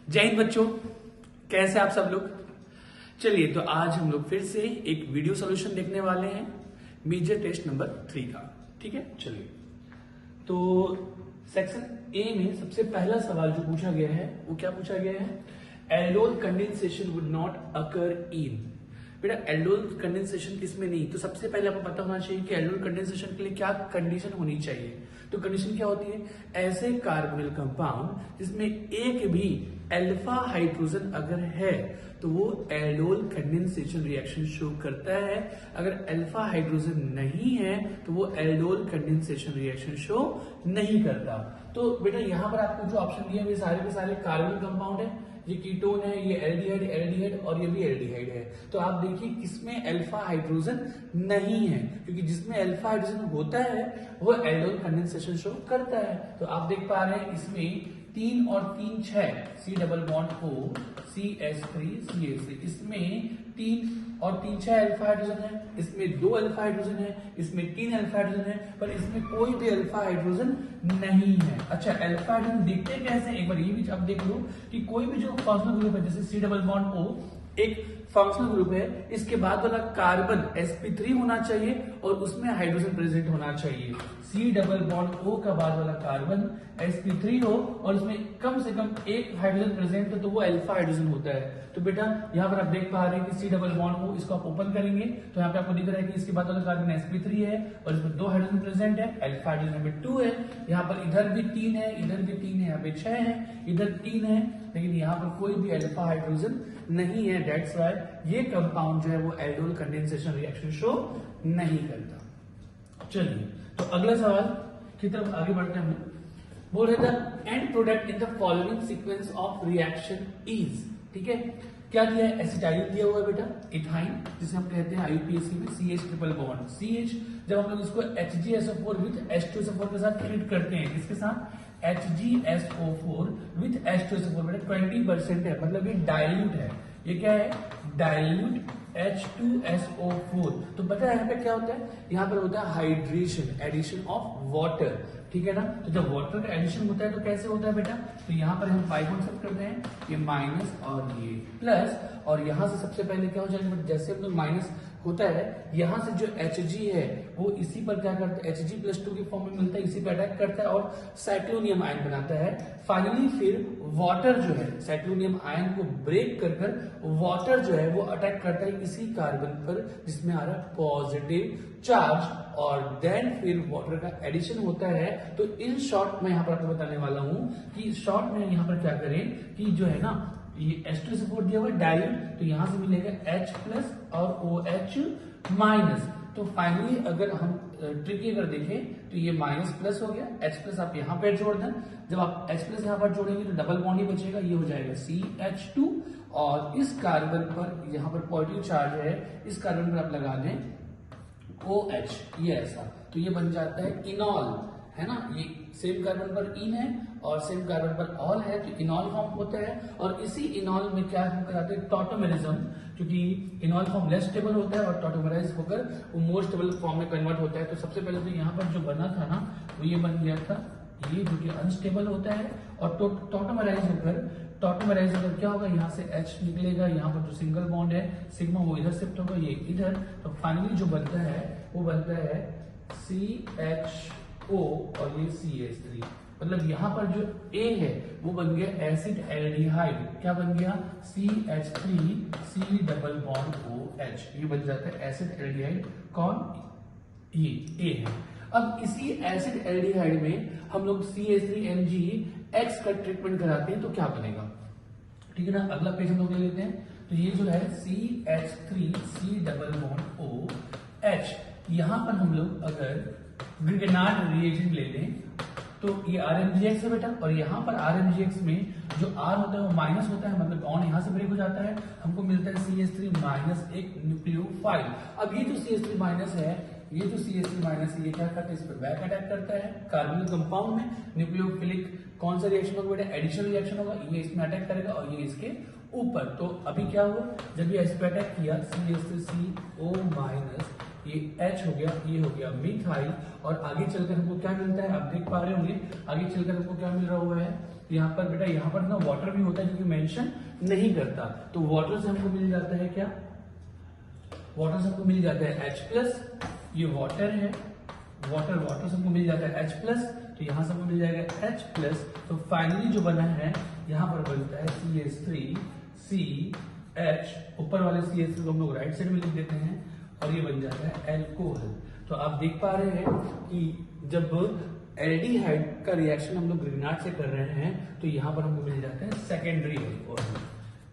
जय हिंद बच्चों, कैसे आप सब लोग। चलिए तो आज हम लोग फिर से एक वीडियो सॉल्यूशन देखने वाले हैं मेजर टेस्ट नंबर 3 का। ठीक है, चलिए तो सेक्शन ए में सबसे पहला सवाल जो पूछा गया है वो क्या पूछा गया है, aldol condensation would not occur in. बेटा एल्डोल कंडेंसेशन किसमें नहीं, तो सबसे पहले आपको पता होना चाहिए कि एल्डोल कंडेंसेशन के लिए क्या कंडीशन होनी चाहिए। तो कंडीशन क्या होती है, ऐसे कार्बोनिल कंपाउंड जिसमें एक भी अल्फा हाइड्रोजन अगर है तो वो एल्डोल कंडेंसेशन रिएक्शन शो करता है। अगर अल्फा हाइड्रोजन नहीं है तो वो एल्डोल कंडेंसेशन रिएक्शन शो नहीं करता। तो बेटा यहाँ पर आपको जो ऑप्शन दिए हुए सारे के सारे कार्बोनिल कंपाउंड है, ये कीटोन है, ये एल्डिहाइड और ये भी एल्डिहाइड है। तो आप देखिए किसमें अल्फा हाइड्रोजन नहीं है, क्योंकि जिसमें अल्फा हाइड्रोजन होता है वो एल्डोल कंडेंसेशन शो करता है। तो आप देख पा रहे हैं इसमें 3 और 3 6 C double bond O CH3 CH3, इसमें 3 और 3 6 अल्फा हाइड्रोजन है, इसमें 2 अल्फा हाइड्रोजन है, इसमें 3 अल्फा हाइड्रोजन है, पर इसमें कोई भी अल्फा हाइड्रोजन नहीं है। अच्छा, अल्फा हाइड्रोजन दिखते कैसे, एक बार ये भी आप देख लो कि कोई भी जो फंक्शनल ग्रुप है जैसे C डबल बॉन्ड O एक फंक्शनल ग्रुप है, इसके बाद वाला कार्बन sp3 होना चाहिए और उसमें हाइड्रोजन प्रेजेंट होना चाहिए। C डबल बॉन्ड O का बाद वाला कार्बन sp3 हो और उसमें कम से कम एक हाइड्रोजन प्रेजेंट हो तो वो अल्फा हाइड्रोजन होता है। तो बेटा यहाँ पर आप देख पा रहे हैं कि C डबल बॉन्ड O, इसको आप ओपन करेंगे तो यहाँ पे आपको दिख रहा है कि इसके बाद वाला कार्बन sp3 है और इसमें 2 हाइड्रोजन प्रेजेंट है, अल्फा हाइड्रोजन यहाँ पे 2 है, यहाँ पर इधर भी 3 है, इधर भी 3 है, यहाँ पे 6 है, इधर 3 है, लेकिन यहाँ पर कोई भी अल्फा हाइड्रोजन नहीं है। दैट्स व्हाई ये कंपाउंड जो है वो एल्डोल कंडेंसेशन रिएक्शन शो नहीं करता। चलिए तो अगला सवाल की तरफ आगे बढ़ते हैं। बोल रहे थे and product in the following sequence of reaction is. ठीक है, क्या दिया है, एसिटाइल दिया हुआ है बेटा, इथाइन जिसे हम कहते हैं आईयूपीएसी में CH ट्रिपल बॉन्ड CH, जब हम लोग इसको HgSO4 विद H2SO4 के साथ ट्रीट करते हैं, किसके साथ, HgSO4 विद H2SO4, बेटा 20% है, मतलब ये डाइल्यूट है। ये क्या है, डाइल्यूट H2SO4। तो पता है यहाँ पे क्या होता है, यहाँ पर होता है हाइड्रेशन, एडिशन ऑफ वाटर। ठीक है ना, तो जब वाटर का एडिशन होता है तो कैसे होता है बेटा, तो यहाँ पर हम पाई कॉन्सेप्ट करते हैं, ये माइनस और ये प्लस, और यहाँ से सबसे पहले क्या हो जाएगा, जैसे हम लोग माइनस होता है यहाँ से जो Hg है वो इसी पर क्या करता है, Hg+2 की फॉर्म में मिलता है, इसी पर अटैक करता है और साइक्लोनियम आयन बनाता है। फाइनली फिर वाटर जो है साइक्लोनियम आयन को ब्रेक कर वाटर जो है वो अटैक करता है इसी कार्बन पर जिसमें आ रहा है पॉजिटिव चार्ज, और देन फिर वाटर का एडिशन होता है। तो इन शॉर्ट मैं यहाँ पर आपको बताने वाला हूँ कि शॉर्ट में यहाँ पर क्या करें कि जो है ना ये H2SO4 दिया हुआ डाइल्यूट, तो यहां से मिलेगा H प्लस और OH माइनस। तो फाइनली अगर हम ट्रिकी अगर देखें तो ये माइनस प्लस हो गया, H प्लस आप यहाँ पर जोड़ दें, जब आप H प्लस यहाँ पर जोड़ेंगे तो डबल बॉन्ड ही बचेगा, ये हो जाएगा CH2, और इस कार्बन पर यहाँ पर पॉजिटिव चार्ज है, इस कार्बन पर आप लगा दें OH, ये ऐसा, तो ये बन जाता है इनॉल, है ना, ये सेम कार्बन पर इन है और सेम कार्बन पर ऑल है, तो इनॉल फॉर्म होता है। और इसी इनॉल में क्या हम कराते हैं, टॉटोमेरिज्म, क्योंकि इनॉल फॉर्म लेस स्टेबल होता है और टॉटोमेराइज होकर वो मोर स्टेबल फॉर्म में कन्वर्ट होता है। तो सबसे पहले तो यहाँ पर जो बना था ना वो ये बन गया था, ये जो कि अनस्टेबल होता है, और टॉटोमेराइज होकर क्या होगा, यहाँ से H निकलेगा, यहाँ पर जो सिंगल बॉन्ड है सिग्मा वो इधर शिफ्ट होगा, ये इधर, तो फाइनली जो बनता है वो बनता है CHO और ये CH3, मतलब यहाँ पर जो A है वो बन गया एसिड एल्डिहाइड, क्या बन गया, CH3 डबल बॉन्ड OH, ये बन जाता है एसिड एल्डिहाइड। कौन, ये A है। अब इसी एसिड एल्डिहाइड में हम लोग CH3MgX का ट्रीटमेंट कराते हैं तो क्या बनेगा, ठीक है ना। अगला पेज हम लोग ले लेते हैं, तो ये जो है CH3C डबल बॉन्ड OH, यहाँ पर हम लोग अगर ग्रिगनार्ड रिएजेंट ले लें तो ये RMgX है बेटा, और यहाँ पर RMgX में जो R होता है वो माइनस होता है, मतलब बॉन्ड यहाँ से ब्रेक हो जाता है, हमको मिलता है CH3 माइनस एक न्यूक्लियोफाइल। अब ये जो CH3 माइनस है, ये जो CH3 माइनस है, ये क्या करता है, इस पर बैक अटैक करता है कार्बोनिल कंपाउंड में, न्यूक्लियोफिलिक कौन सा रिएक्शन होगा बेटा, एडिशन रिएक्शन होगा, ये इसमें अटैक करेगा और ये इसके ऊपर। तो अभी क्या हुआ, जब ये इस पर अटैक किया CH3CO माइनस, ये H हो गया, ये हो गया मिथाइल, और आगे चलकर हमको क्या मिलता है, आप देख पा रहे होंगे आगे चलकर हमको क्या मिल रहा हुआ है, यहाँ पर बेटा यहाँ पर ना वाटर भी होता है जो कि मेंशन नहीं करता, तो वाटर से हमको मिल जाता है क्या, वाटर से हमको मिल जाता है H+, ये वाटर है, वाटर से हमको मिल जाता है H+, तो यहाँ से हमको मिल जाएगा H+, तो फाइनली जो बना है यहाँ पर बनता है CH3CH, ऊपर वाले CH3 को हम लोग राइट साइड में लिख देते हैं और ये बन जाता है एल्कोहल। तो आप देख पा रहे हैं कि जब एल्डिहाइड का रिएक्शन हम लोग ग्रिग्नार्ड से कर रहे हैं तो यहाँ पर हमको मिल जाता है सेकेंडरी अल्कोहल,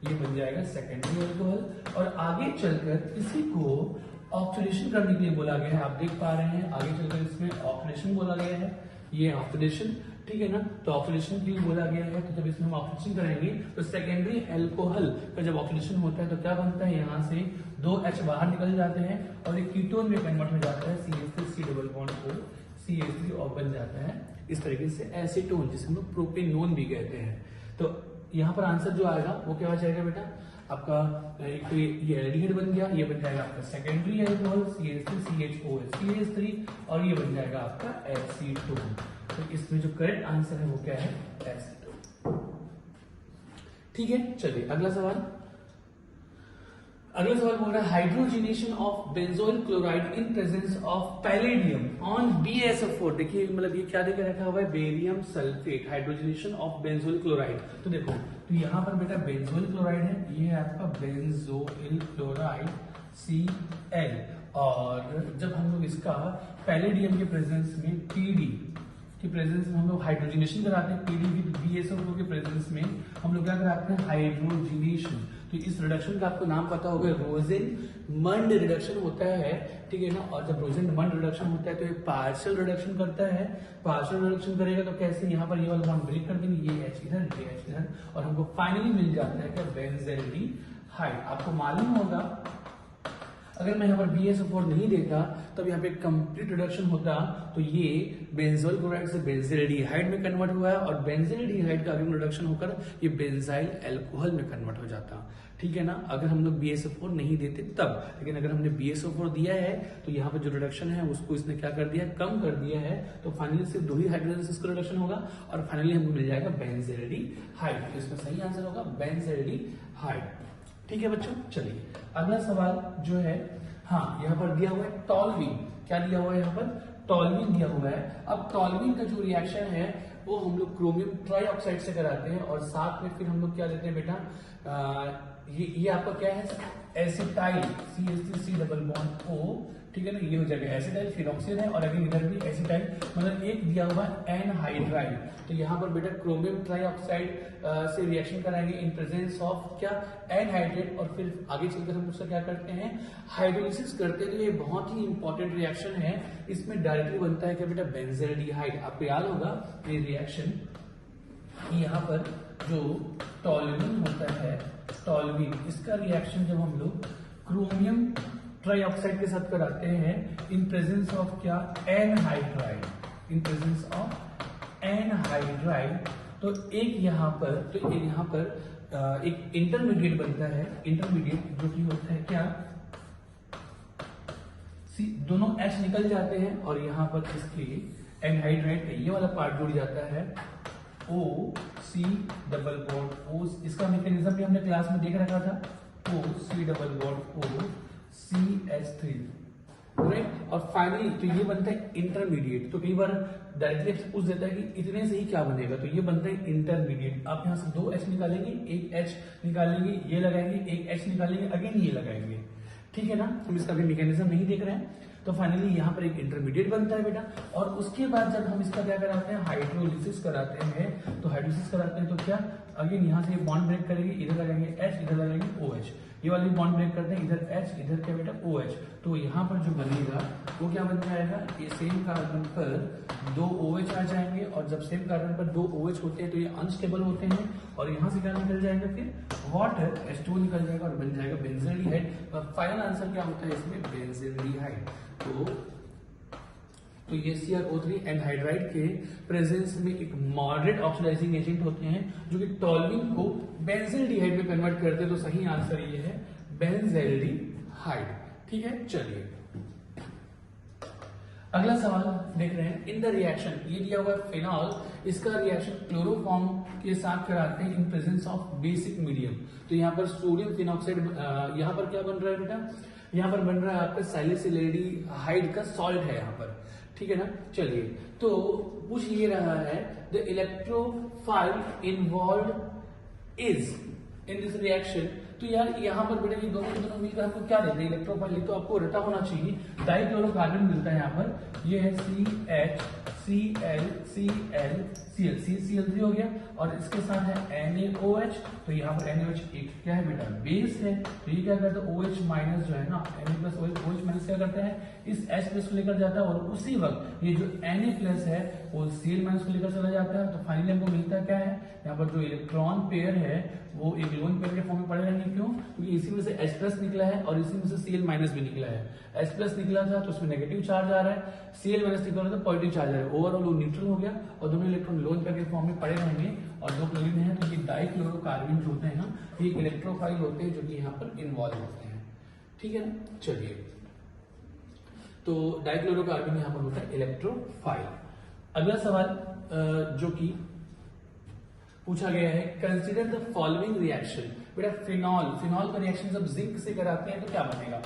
ये बन जाएगा सेकेंडरी अल्कोहल। और आगे चलकर इसी को ऑक्सीडेशन करने के लिए बोला गया है, आप देख पा रहे हैं आगे चलकर इसमें ऑक्सीडेशन बोला गया है, ये ऑक्सीडेशन, ठीक है ना, तो ऑक्सीडेशन के लिए बोला गया है। तो जब इसमें हम ऑक्सीडेशन करेंगे तो सेकेंडरी अल्कोहल का जब ऑक्सीडेशन होता है तो क्या बनता है, यहाँ से 2H बाहर निकल जाते हैं और एक कीटोन में कन्वर्ट हो जाता है, CH3 CH3 और बन जाता है इस तरीके से एसीटोन, जिसे हम लोग प्रोपेनोन भी कहते हैं। तो यहाँ पर आंसर जो आएगा वो क्या हो जाएगा बेटा, आपका एक तो ये एल्डिहाइड बन गया, ये बन जाएगा आपका सेकेंडरी अल्कोहल CH3CHOH और ये बन जाएगा आपका एसीटोन। तो इसमें जो करेक्ट आंसर है वो क्या है, एसीटोन। ठीक है, चलिए अगला सवाल बोल रहा है hydrogenation of benzoyl chloride in presence of palladium on BaSO4। देखिए मतलब ये क्या देकर रखा हुआ है, barium sulphate, hydrogenation of benzoyl chloride. तो देखो तो यहाँ पर बेटा बेंजोइल क्लोराइड है, ये है आपका बेंजोइल क्लोराइड Cl, और जब हम लोग इसका पैलेडियम के प्रेजेंस में PD के प्रेजेंस में हम लोग हाइड्रोजिनेशन कराते हैं, PD विद BaSO4 के प्रेजेंस में हम लोग क्या कराते हैं, हाइड्रोजिनेशन। तो इस रिडक्शन का आपको नाम पता होगा, रोजेनमंड रिडक्शन होता है, ठीक है ना। और जब रोजेनमंड रिडक्शन होता है तो ये पार्शियल रिडक्शन करता है, पार्शियल रिडक्शन करेगा तो कैसे, यहाँ पर ये वाला बॉन्ड ब्रेक कर देंगे, ये H इधर, ये H इधर, और हमको फाइनली मिल जाता है क्या, बेंज़ल्डिहाइड। आपको मालूम होगा अगर मैं यहाँ पर BaSO4 नहीं देता तब यहाँ पे कंप्लीट रिडक्शन होता, तो ये बेंजोइल क्लोराइड से बेंज़ल्डिहाइड में कन्वर्ट हुआ है और बेंज़ल्डिहाइड का अगला रिडक्शन होकर ये बेंजाइल अल्कोहल में कन्वर्ट हो जाता, ठीक है ना, अगर हम लोग BaSO4 नहीं देते तब। लेकिन अगर हमने BaSO4 दिया है तो यहाँ पर जो रिडक्शन है उसको इसने क्या कर दिया, कम कर दिया है, तो फाइनली सिर्फ 2 ही हाइड्रोजन से इसका रिडक्शन होगा और फाइनली हमको मिल जाएगा बेंज़ल्डिहाइड। तो इसका सही आंसर होगा बेंज़ल्डिहाइड। ठीक है बच्चों, चलिए अगला सवाल जो है, हाँ यहाँ पर दिया हुआ है टॉल्विन, क्या दिया हुआ है यहाँ पर, टॉल्विन दिया हुआ है। अब टॉल्विन का जो रिएक्शन है वो हम लोग क्रोमियम ट्राइऑक्साइड से कराते हैं और साथ में फिर हम लोग क्या देते हैं बेटा, ये आपका क्या है, एसिटाइल CH3C+O, ठीक है ना, ये हो जाएगा एसिटाइल, फिर ऑक्सीजन है और अगेन इधर भी एसिटाइल, मतलब एक दिया हुआ एनहाइड्राइड। तो यहाँ पर बेटा क्रोमियम ट्राइऑक्साइड से रिएक्शन कराएंगे इन प्रेजेंस ऑफ क्या, एनहाइड्रेट, और फिर आगे चलकर हम उसका क्या करते हैं, हाइड्रोलिसिस करते हैं। तो ये बहुत ही इंपॉर्टेंट रिएक्शन है, इसमें डायरेक्टली बनता है क्या बेटा, बेंज़ल्डिहाइड। आपको याद होगा ये रिएक्शन, यहाँ पर जो टॉल्विन होता है, टॉल्विन इसका रिएक्शन जब हम लोग क्रोमियम ट्राइऑक्साइड के साथ कराते हैं इन प्रेजेंस ऑफ क्या, anhydride, in presence of anhydride, तो एक यहाँ पर एक इंटरमीडिएट बनता है, इंटरमीडिएट जो कि होता है क्या, दोनों H निकल जाते हैं और यहाँ पर इसके एनहाइड्राइड ये वाला पार्ट जुड़ जाता है, OC डबल बॉन्ड O, इसका मैकेनिज्म भी हमने क्लास में देख रखा था, OC double bond O CH3, right. और फाइनली तो ये बनता है इंटरमीडिएट। तो कई बार डायरेक्टली आपसे पूछ देता है कि इतने से ही क्या बनेगा, तो ये बनता है इंटरमीडिएट। आप यहाँ से 2H निकालेंगे, एक H निकालेंगे, ये लगाएंगे, एक H निकालेंगे, अगेन ये लगाएंगे, ठीक है ना। हम इसका भी मैकेनिज्म नहीं देख रहे हैं, तो फाइनली यहाँ पर एक इंटरमीडिएट बनता है बेटा। और उसके बाद जब हम इसका क्या कराते हैं, हाइड्रोलिसिस कराते हैं, तो हाइड्रोलिसिस कराते हैं तो क्या, अगेन यहाँ से ये बॉन्ड ब्रेक करेंगे, इधर लगाएंगे H, इधर लगाएंगे OH, ये वाली बॉन्ड ब्रेक करते हैं, इधर H, इधर क्या बेटा OH, तो यहाँ पर जो बनेगा वो क्या बन जाएगा, ये सेम कार्बन पर 2 OH आ जाएंगे, और जब सेम कार्बन पर 2 OH होते हैं तो ये अनस्टेबल होते हैं, और यहाँ से क्या निकल जाएगा, फिर वाटर H2 निकल जाएगा और बन जाएगा बेंज़ल्डिहाइड। फाइनल आंसर क्या होता है इसमें, बेंज़ल्डिहाइड। तो ये CrO3 एनहाइड्राइड के प्रेजेंस में एक मॉडरेट ऑक्सीडाइजिंग एजेंट होते हैं जो कि टॉल्विन को बेंज़ल्डिहाइड में कन्वर्ट करते हैं। तो सही आंसर ये है बेंज़ल्डिहाइड। ठीक है, चलिए अगला सवाल देख रहे हैं, इन द रिएक्शन, ये दिया हुआ है फिनॉल, इसका रिएक्शन क्लोरोफॉर्म के साथ कराते हैं इन प्रेजेंस ऑफ बेसिक मीडियम। तो यहाँ पर सोडियम फिनॉक्साइड, यहाँ पर क्या बन रहा है बेटा, यहाँ पर बन रहा है आपका सैलिसिलेडिहाइड का सॉल्ट है यहाँ पर, ठीक है ना। चलिए, तो पूछ ये रहा है the electrophile involve is in this reaction. तो यार यहाँ पर बेटा ये दोनों के दोनों मिलकर हमको क्या देते हैं, इलेक्ट्रोफाइल, तो आपको रटा होना चाहिए। डाइक्लोरोकार्बन मिलता है यहाँ पर, ये है CH, ClCl, ClCl3 हो गया, और इसके साथ है NaOH। तो यहाँ पर NaOH एक क्या है बेटा, बेस है। तो ये क्या करता है, OH माइनस जो है ना, Na+OH माइनस क्या करता है, इस H+ को लेकर जाता है, और उसी वक्त ये जो Na+ है वो Cl- को लेकर चला जाता है। तो फाइनली हमको मिलता क्या है, यहाँ पर जो इलेक्ट्रॉन पेयर है वो एक लोन पेयर के फॉर्म में पड़े रहेंगे। क्यों, क्योंकि इसी में से H+ निकला है और इसी में से Cl- भी निकला है। H+ निकला था तो उसमें नेगेटिव चार्ज आ रहा है, Cl- निकला था तो पॉजिटिव चार्ज आ रहा है। ओवरऑल वो न्यूट्रल हो गया और दोनों इलेक्ट्रॉन लोन पेयर के फॉर्म में पड़े रहेंगे, और दो क्लोरीन है। तो ये डाइक्लोरोकार्बन जो होते हैं ना, ये इलेक्ट्रोफाइल होते हैं जो कि यहाँ पर इन्वॉल्व होते हैं, ठीक है ना। चलिए, तो डाइक्लोरोकार्बन यहाँ पर होता है इलेक्ट्रोफाइल। अगला सवाल जो कि पूछा गया है, कंसीडर द फॉलोइंग रिएक्शन। बेटा फिनॉल का रिएक्शन जब जिंक से कराते हैं तो क्या बनेगा,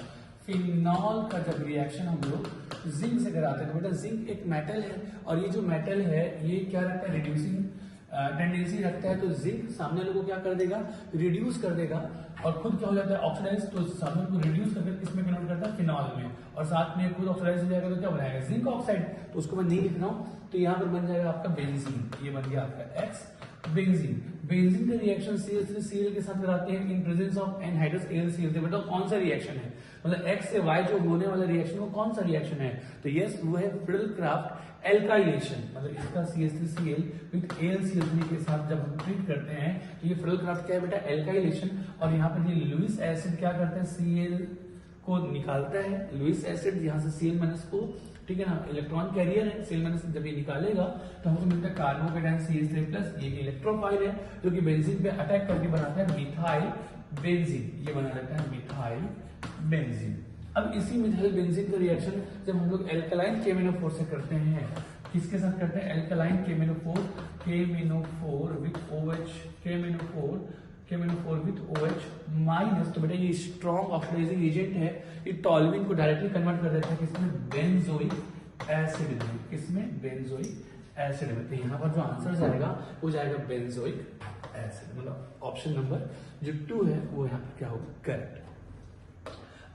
फिनॉल का जब रिएक्शन हम लोग जिंक से कराते हैं तो बेटा जिंक एक मेटल है, और ये जो मेटल है ये क्या रखता है, रिड्यूसिंग टेंडेंसी रखता है। तो जिंक सामने वाले को क्या कर देगा, रिड्यूस कर देगा, और खुद क्या हो जाता है, ऑक्सीडाइज। तो सामने को रिड्यूस करके किसमें कन्वर्ट करता है, फिनॉल में, और साथ में खुद ऑक्सीडाइज हो जाएगा तो क्या बनाएगा, जिंक ऑक्साइड। तो उसको मैं नहीं लिख रहा हूं, तो यहाँ पर बन जाएगा आपका बेंजीन, ये बन गया आपका X बेंजीन। बेंजीन का रिएक्शन CH3Cl के साथ कराते हैं इन प्रेजेंस ऑफ एनहाइड्रस AlCl। मतलब कौन सा रिएक्शन है, मतलब X से Y जो होने वाला रिएक्शन वो कौन सा रिएक्शन है, तो यस वो है फ्रिडल-क्राफ्ट एल्काइलेशन। मतलब इसका CH3Cl विद AlCl3 के साथ जब हम ट्रीट करते हैं तो ये फ्रिडल-क्राफ्ट क्या है बेटा, एल्काइलेशन। और यहाँ पर ये लुईस एसिड क्या करते हैं, Cl को निकालता है, लुईस एसिड यहाँ से Cl- को, ठीक है ना, इलेक्ट्रॉन कैरियर है, Cl- जब ये निकालेगा तो हमको मिलता है कार्बोकेटायन CH3+। ये इलेक्ट्रोफाइल है जो कि बेंजीन पे अटैक करके बनाता है मिथाइल बेंजीन, ये बना देता है मिथाइल बेंजीन। अब इसी मिथाइल बेंजीन का रिएक्शन जब हम लोग एल्कलाइन KMnO4 से करते हैं, किसके साथ करते हैं, alkaline KMnO4 with OH, KMnO4 with OH minus. तो बेटा ये स्ट्रॉन्ग ऑक्सीडाइजिंग एजेंट है, ये टॉल्यूइन को डायरेक्टली कन्वर्ट कर देता है किसमें, बेंजोइक एसिड में, किसमें, बेंजोइक एसिड में। तो यहाँ पर जो आंसर जाएगा वो जाएगा बेंजोइक एसिड, मतलब ऑप्शन नंबर जो 2 है वो यहाँ पर क्या होगा, करेक्ट।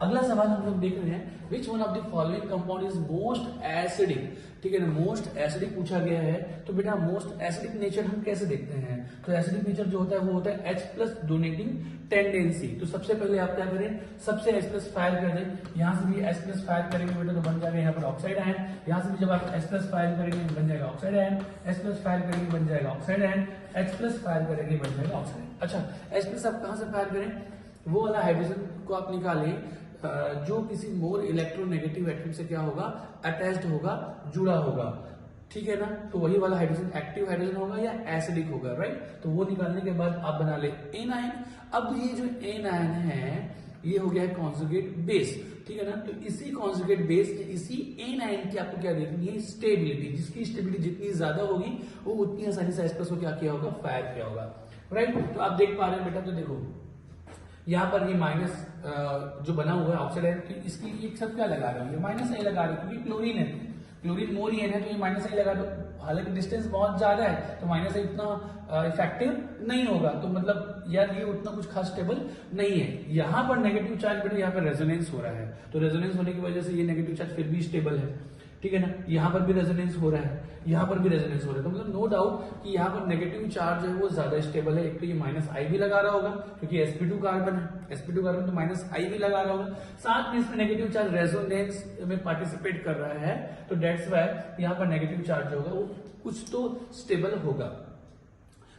अगला सवाल हम लोग देख रहे हैं, which one of the following compound is most acidic. ठीक है ना, मोस्ट एसिडिक पूछा गया है। तो बेटा मोस्ट एसिडिक नेचर हम कैसे देखते हैं, तो एसिडिक नेचर जो होता है वो होता है H+ डोनेटिंग टेंडेंसी। तो सबसे पहले आप क्या करें, सबसे H+ फायर कर दें, यहां से भी H+ फायर करेंगे बेटा तो बन जाएगा यहाँ पर ऑक्साइड आयन, यहां से भी जब आप H+ फायर करेंगे बन जाएगा ऑक्साइड आयन, H+ फायर करेंगे बन जाएगा ऑक्साइड आयन, H+ फायर करेंगे बन जाएगा ऑक्साइड। अच्छा, H+ आप कहां से फायर करें, वो वाला हाइड्रोजन को आप निकालें जो किसी मोर इलेक्ट्रोनेगेटिव एटम से क्या होगा, अटैच्ड होगा, जुड़ा होगा, ठीक है ना। तो वही वाला हाइड्रोजन एक्टिव हाइड्रोजन होगा या एसिडिक होगा, राइट। तो वो निकालने के बाद आप बना ले एन आयन। अब ये जो एन आयन है ये हो गया है कॉन्जुगेट बेस, ठीक है ना। तो इसी कॉन्जुगेट बेस इसी एन आयन की आपको क्या देखनी है, स्टेबिलिटी। जिसकी स्टेबिलिटी जितनी ज्यादा होगी वो उतनी आसानी से H+ को क्या किया होगा, फायर किया होगा, राइट। तो आप देख पा रहे हैं बेटा, तो देखो यहाँ पर ये माइनस जो बना हुआ है ऑक्साइड आयन, इसकी एक सब क्या लगा रहे हो, ये माइनस आई लगा रहे हो क्योंकि क्लोरीन है, क्लोरीन मोर ही है तो ये माइनस आई लगा दो। हालांकि डिस्टेंस बहुत ज्यादा है तो माइनस आई इतना इफेक्टिव नहीं होगा, तो मतलब यार ये उतना कुछ खास स्टेबल नहीं है। यहाँ पर नेगेटिव चार्ज बेटा यहाँ पर रेजोनेंस हो रहा है, तो रेजोनेंस होने की वजह से ये नेगेटिव चार्ज फिर भी स्टेबल है, ठीक है ना। यहाँ पर भी रेजोनेंस हो रहा है, यहाँ पर भी रेजोनेंस हो रहा है, तो मतलब नो डाउट कि यहाँ पर नेगेटिव चार्ज है वो ज्यादा स्टेबल है। एक तो ये -I भी लगा रहा होगा क्योंकि sp2 कार्बन है, sp2 कार्बन तो -I भी लगा रहा होगा, साथ में इसमें नेगेटिव चार्ज रेजोनेंस में पार्टिसिपेट कर रहा है, तो डेट्स वाई यहाँ पर नेगेटिव चार्ज होगा वो कुछ तो स्टेबल होगा।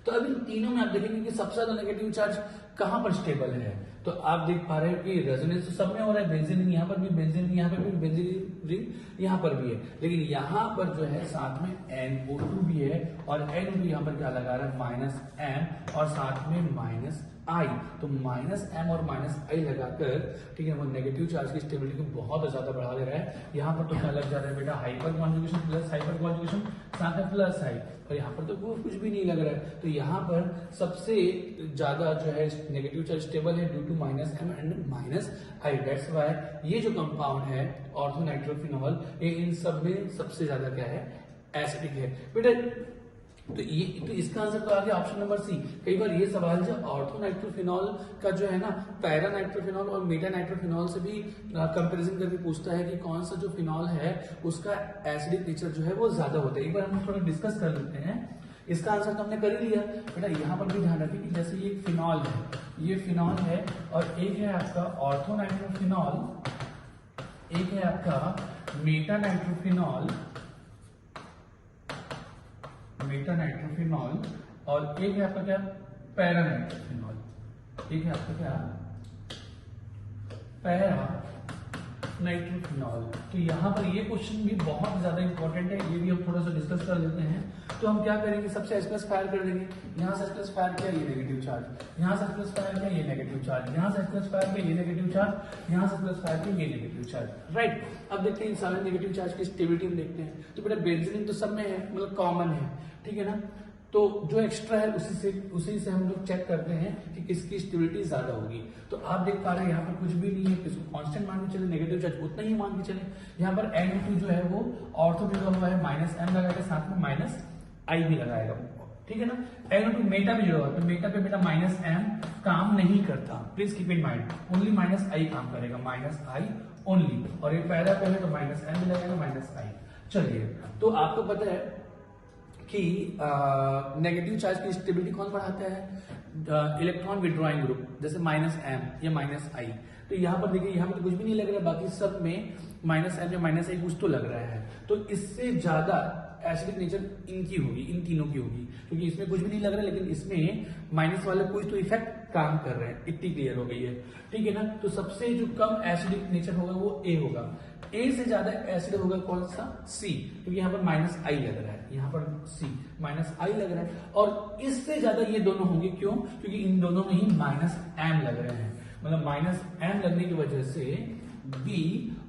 तो अभी तीनों में आप देखेंगे कि सबसे ज्यादा नेगेटिव चार्ज कहां पर स्टेबल है, तो आप देख पा रहे हो कि रेजोनेंस तो सब में हो रहा है, बेंजीन रिंग यहाँ पर भी, बेंजीन रिंग यहाँ पर भी, बेंजीन रिंग यहाँ पर भी है, लेकिन यहाँ पर जो है साथ में NO2 भी है और NO2 यहाँ पर क्या लगा रहा है माइनस M और साथ में माइनस I। तो माइनस M और माइनस I लगाकर ठीक है वो नेगेटिव चार्ज की स्टेबिलिटी को बहुत ज्यादा बढ़ा दे रहा है। यहाँ पर तो क्या लग जा रहा है बेटा hyper conjugation plus hyper conjugation साथ में प्लस I, और यहाँ पर तो कुछ भी नहीं लग रहा है। तो यहाँ पर सबसे ज्यादा जो है नेगेटिव चार्ज स्टेबल है due to minus M and minus I। That's why ये जो कंपाउंड है ऑर्थोनाइट्रोफिनॉल ये इन सब में सबसे ज्यादा क्या है एसिडिक है बेटा। तो इसका आंसर तो आ गया ऑप्शन नंबर सी। कई बार ये सवाल जो ऑर्थोनाइट्रोफिनॉल का जो है ना पैरानाइट्रोफिनॉल और मेटानाइट्रोफिनॉल से भी कंपैरिजन करके पूछता है कि कौन सा जो फिनॉल है उसका एसिडिक नेचर जो है वो ज्यादा होता है। एक बार हम थोड़ा डिस्कस कर लेते हैं। इसका आंसर तो हमने कर ही लिया बेटा। यहाँ पर भी ध्यान रखें कि जैसे ये फिनॉल है, ये फिनॉल है और एक है आपका ऑर्थोनाइट्रोफिनॉल, एक है आपका मेटानाइट्रोफिनॉल और एक है आपका क्या पैरानाइट्रोफिनॉल, एक है आपका क्या पैरानाइट्रोफिनॉल। तो यहाँ पर ये क्वेश्चन भी बहुत ज्यादा इंपॉर्टेंट है, ये भी हम थोड़ा सा डिस्कस कर लेते हैं। तो हम क्या करेंगे, सबसे H+ फायर कर देंगे। यहाँ से H+ फायर किया ये नेगेटिव चार्ज, यहाँ से H+ फायर किया ये नेगेटिव चार्ज, यहाँ से H+ फायर किया ये नेगेटिव चार्ज, यहाँ से H+ फायर किया ये नेगेटिव चार्ज। राइट, अब देखते हैं इन सारे नेगेटिव चार्ज की स्टेबिलिटी हम देखते हैं। तो बेटा बेंजीन तो सब में है, मतलब कॉमन है, ठीक है ना। तो जो एक्स्ट्रा है उसी से हम लोग चेक करते हैं कि किसकी स्टेबिलिटी ज्यादा होगी। तो आप देख पा रहे हैं यहाँ पर कुछ भी नहीं है, किसको कांस्टेंट मान के चले, नेगेटिव चार्ज उतना ही मान के चले। यहाँ पर NO2 जो है वो ऑर्थो जुड़ा हुआ है, माइनस M लगाएगा, साथ में माइनस I भी लगाएगा, ठीक है ना। NO2 मेटा भी जुड़ा हुआ है, तो मेटा पे बेटा माइनस M काम नहीं करता, please keep in mind, only minus I काम करेगा, माइनस I ओनली। और ये पैरा पे है तो माइनस M भी लगेगा, माइनस I। चलिए, तो आपको पता है कि नेगेटिव चार्ज की स्टेबिलिटी कौन बढ़ाता है, इलेक्ट्रॉन विड्रॉइंग ग्रुप, जैसे माइनस M या माइनस I। तो यहाँ पर देखिए, यहाँ पर तो कुछ भी नहीं लग रहा है, बाकी सब में माइनस M या माइनस I कुछ तो लग रहा है। तो इससे ज्यादा एसिडिक नेचर इनकी होगी, इन तीनों की होगी, क्योंकि इसमें कुछ भी नहीं लग रहा है, लेकिन इसमें माइनस वाले कुछ तो इफेक्ट काम कर रहे हैं। इतनी क्लियर हो गई है, ठीक है ना। तो सबसे जो कम एसिडिक नेचर होगा वो A होगा। A से ज्यादा एसिड होगा कौन सा, C, क्योंकि यहाँ पर माइनस I लग रहा है, यहाँ पर C माइनस I लग रहा है। और इससे ज्यादा ये दोनों होंगे, क्यों, क्योंकि इन दोनों में ही माइनस M लग रहे हैं, मतलब माइनस M लगने की वजह से B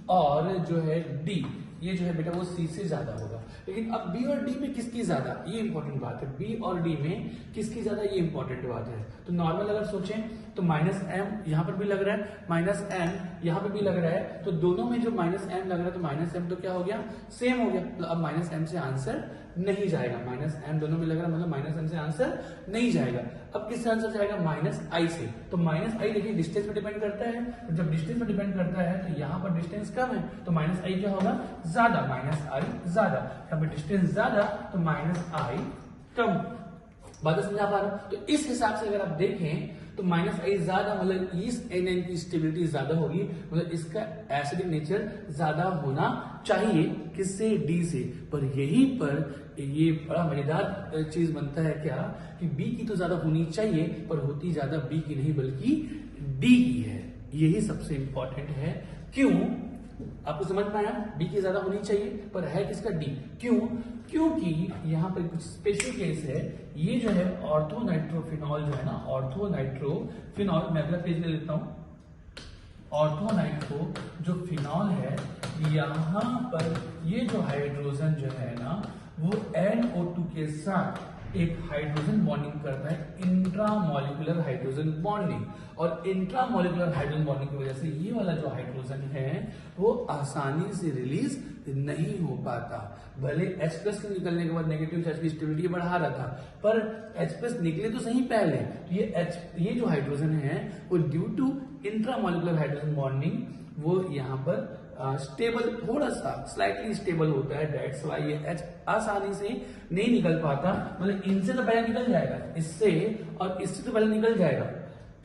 और जो है D ये जो है बेटा वो C से ज्यादा होगा। लेकिन अब B और D में किसकी ज्यादा, ये इंपॉर्टेंट बात है। B और D में किसकी ज्यादा, ये इंपॉर्टेंट बात है। तो नॉर्मल अगर सोचें तो माइनस M यहाँ पर भी लग रहा है, माइनस M यहाँ पर भी लग रहा है, तो दोनों में जो माइनस M लग रहा है तो माइनस M तो क्या हो गया, सेम हो गया। तो अब माइनस M से आंसर नहीं जाएगा, माइनस M दोनों में लग रहा है, मतलब माइनस M से आंसर नहीं जाएगा। अब किससे आंसर जाएगा, माइनस I से। तो माइनस I देखिए डिस्टेंस पे डिपेंड करता है, जब डिस्टेंस पे डिपेंड करता है तो यहाँ पर डिस्टेंस कम है तो माइनस I क्या होगा, ज्यादा, माइनस I ज्यादा। यहाँ पर डिस्टेंस ज्यादा तो माइनस I कम। बात समझा पा रहा हूं। तो इस हिसाब से अगर आप देखें तो माइनस I ज्यादा, मतलब इस NN की स्टेबिलिटी ज्यादा होगी, मतलब इसका एसिडिक नेचर ज्यादा होना चाहिए, किससे, D से। पर यहीं पर ये बड़ा मजेदार चीज बनता है क्या, कि B की तो ज्यादा होनी चाहिए, पर होती ज्यादा B की नहीं बल्कि D की है। यही सबसे इंपॉर्टेंट है। क्यों, आपको समझ में आया, B की ज्यादा होनी चाहिए पर है किसका, D। क्यों, क्योंकि यहाँ पर कुछ स्पेशल केस है। ये जो है ऑर्थोनाइट्रोफिनॉल जो है ना, ऑर्थोनाइट्रोफिनॉल, मैं अगला पेज ले लेता हूं। ऑर्थोनाइट्रो जो फिनॉल है, यहाँ पर ये जो हाइड्रोजन जो है ना वो NO2 के साथ एक हाइड्रोजन बॉन्डिंग करता है, इंट्रामोलिकुलर हाइड्रोजन बॉन्डिंग। और इंट्रामोलिकुलर हाइड्रोजन बॉन्डिंग की वजह से ये वाला जो हाइड्रोजन है वो आसानी से रिलीज नहीं हो पाता। भले H+ के निकलने के बाद नेगेटिव चार्ज की स्टेबिलिटी बढ़ा रहा था, पर H+ निकले तो सही पहले। ये जो हाइड्रोजन है वो due to intramolecular hydrogen bonding वो यहाँ पर स्टेबल, थोड़ा सा स्लाइटली स्टेबल होता है। दैट्स व्हाई ये H आसानी से नहीं निकल पाता, मतलब इनसे तो पहले निकल जाएगा, इससे और इससे तो पहले निकल जाएगा,